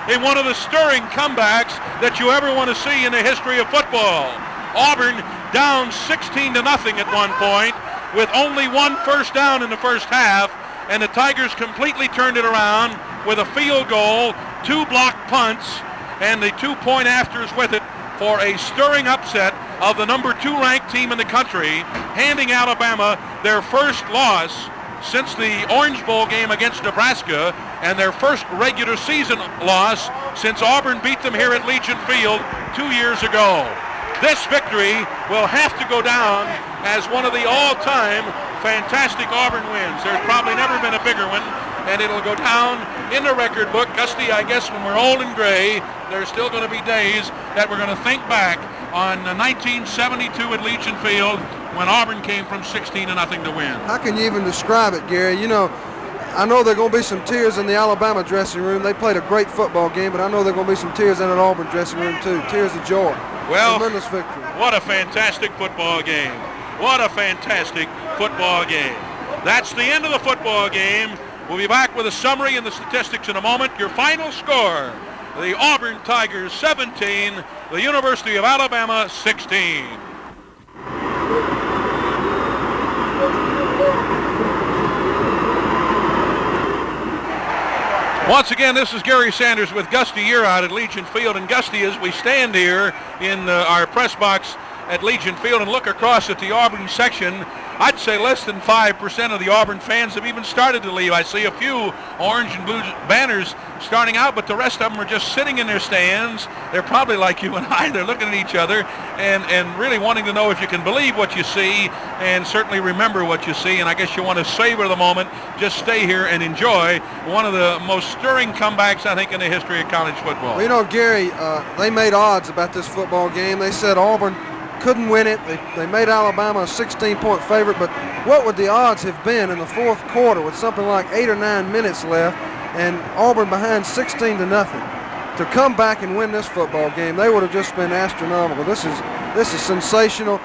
in one of the stirring comebacks that you ever want to see in the history of football. Auburn down 16-0 at one point with only 1 first down in the first half, and the Tigers completely turned it around with a field goal, 2 blocked punts, and the 2-point afters with it for a stirring upset of the number 2 ranked team in the country, handing Alabama their first loss since the Orange Bowl game against Nebraska and their first regular season loss since Auburn beat them here at Legion Field 2 years ago. This victory will have to go down as one of the all-time fantastic Auburn wins. There's probably never been a bigger one, and it'll go down in the record book. Gusty, I guess when we're old and gray, there's still going to be days that we're going to think back on 1972 at Legion Field when Auburn came from 16-0 to win. How can you even describe it, Gary? You know, I know there are going to be some tears in the Alabama dressing room. They played a great football game, but I know there are going to be some tears in an Auburn dressing room too. Tears of joy. Well, tremendous victory. What a fantastic football game. What a fantastic football game. That's the end of the football game. We'll be back with a summary and the statistics in a moment. Your final score, the Auburn Tigers 17, the University of Alabama 16. Once again, this is Gary Sanders with Gusty Year out at Legion Field. And Gusty, as we stand here in our press box at Legion Field and look across at the Auburn section, I'd say less than 5% of the Auburn fans have even started to leave. I see a few orange and blue banners starting out, but the rest of them are just sitting in their stands. They're probably like you and I. They're looking at each other and really wanting to know if you can believe what you see and certainly remember what you see. And I guess you want to savor the moment. Just stay here and enjoy one of the most stirring comebacks, I think, in the history of college football. Well, you know, Gary, they made odds about this football game. They said Auburn couldn't win it. They made Alabama a 16-point favorite, but what would the odds have been in the fourth quarter with something like 8 or 9 minutes left and Auburn behind 16-0 to come back and win this football game? They would have just been astronomical. This is sensational.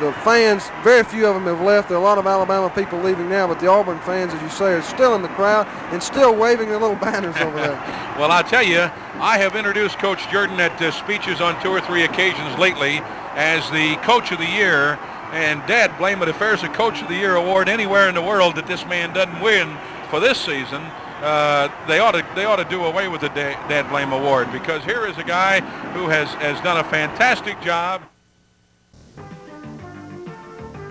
The fans, very few of them have left. There are a lot of Alabama people leaving now, but the Auburn fans, as you say, are still in the crowd and still waving their little banners over there. Well, I'll tell you, I have introduced Coach Jordan at speeches on 2 or 3 occasions lately as the Coach of the Year, and Dad blame it if there's a Coach of the Year award anywhere in the world that this man doesn't win for this season. They ought to do away with the Dad blame award, because here is a guy who has done a fantastic job.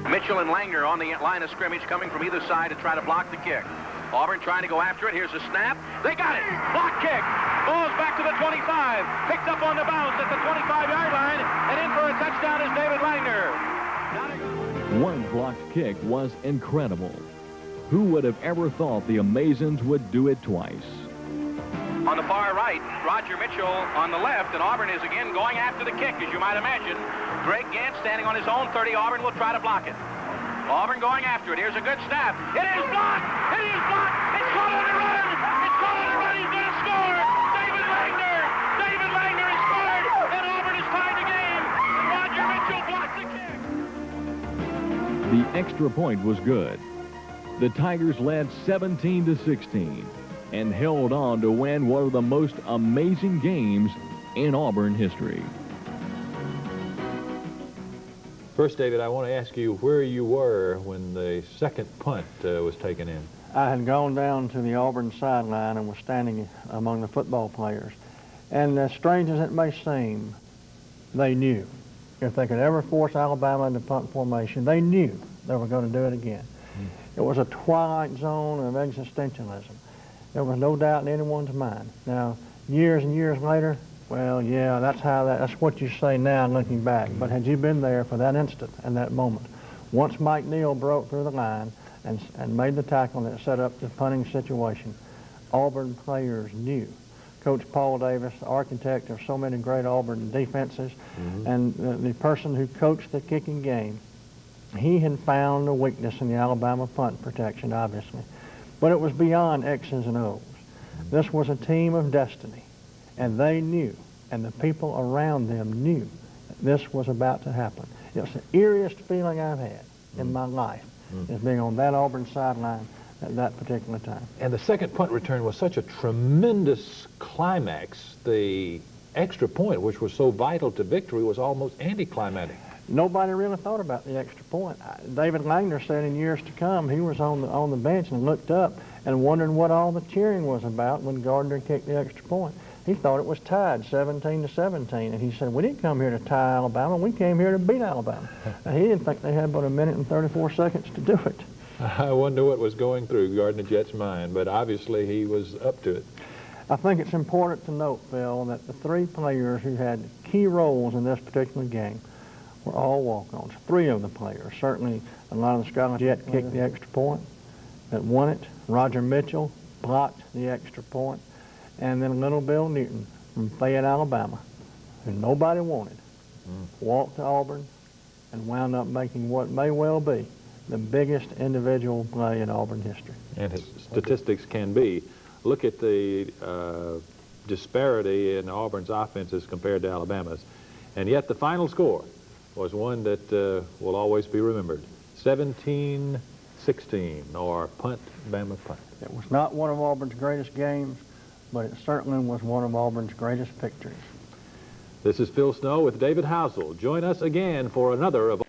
Mitchell and Langner on the line of scrimmage coming from either side to try to block the kick. Auburn trying to go after it. Here's a snap. They got it. Block kick. Ball's back to the 25. Picked up on the bounce at the 25-yard line. And in for a touchdown is David Langner. One blocked kick was incredible. Who would have ever thought the Amazons would do it twice? On the far right, Roger Mitchell on the left, and Auburn is again going after the kick, as you might imagine. Greg Gant standing on his own 30. Auburn will try to block it. Auburn going after it. Here's a good snap. It is blocked. It is blocked. It's caught on the run. It's caught on the run. He's going to score. David Langner. David Langner has scored, and Auburn has tied the game. And Roger Mitchell blocked the kick. The extra point was good. The Tigers led 17-16 and held on to win one of the most amazing games in Auburn history. First, David, I want to ask you where you were when the second punt was taken in. I had gone down to the Auburn sideline and was standing among the football players. And as strange as it may seem, they knew if they could ever force Alabama into punt formation, they knew they were going to do it again. It was a twilight zone of existentialism. There was no doubt in anyone's mind. Now, years and years later, well, yeah, that's what you say now looking back. But had you been there for that instant and that moment, once Mike Neal broke through the line and made the tackle that set up the punting situation, Auburn players knew. Coach Paul Davis, the architect of so many great Auburn defenses, and the person who coached the kicking game, he had found a weakness in the Alabama punt protection, obviously. But it was beyond X's and O's. This was a team of destiny, and they knew, and the people around them knew that this was about to happen. It's the eeriest feeling I've had in my life, is being on that Auburn sideline at that particular time. And the second punt return was such a tremendous climax. The extra point, which was so vital to victory, was almost anticlimactic. Nobody really thought about the extra point. David Langner said in years to come, he was on the bench and looked up and wondered what all the cheering was about when Gardner kicked the extra point. He thought it was tied 17-17, and he said, we didn't come here to tie Alabama, we came here to beat Alabama. And he didn't think they had but 1 minute and 34 seconds to do it. I wonder what was going through Gardner Jett's mind, but obviously he was up to it. I think it's important to note, Phil, that the 3 players who had key roles in this particular game were all walk-ons. 3 of the players. Certainly, a lot of the Scarlet Jett kicked the extra point that won it. Roger Mitchell blocked the extra point. And then little Bill Newton from Fayette, Alabama, who nobody wanted, walked to Auburn and wound up making what may well be the biggest individual play in Auburn history. And his statistics can be. Look at the disparity in Auburn's offenses compared to Alabama's. And yet the final score was one that will always be remembered. 17-16, or punt, Bama punt. It was not one of Auburn's greatest games, but it certainly was one of Auburn's greatest victories. This is Phil Snow with David Housel. Join us again for another of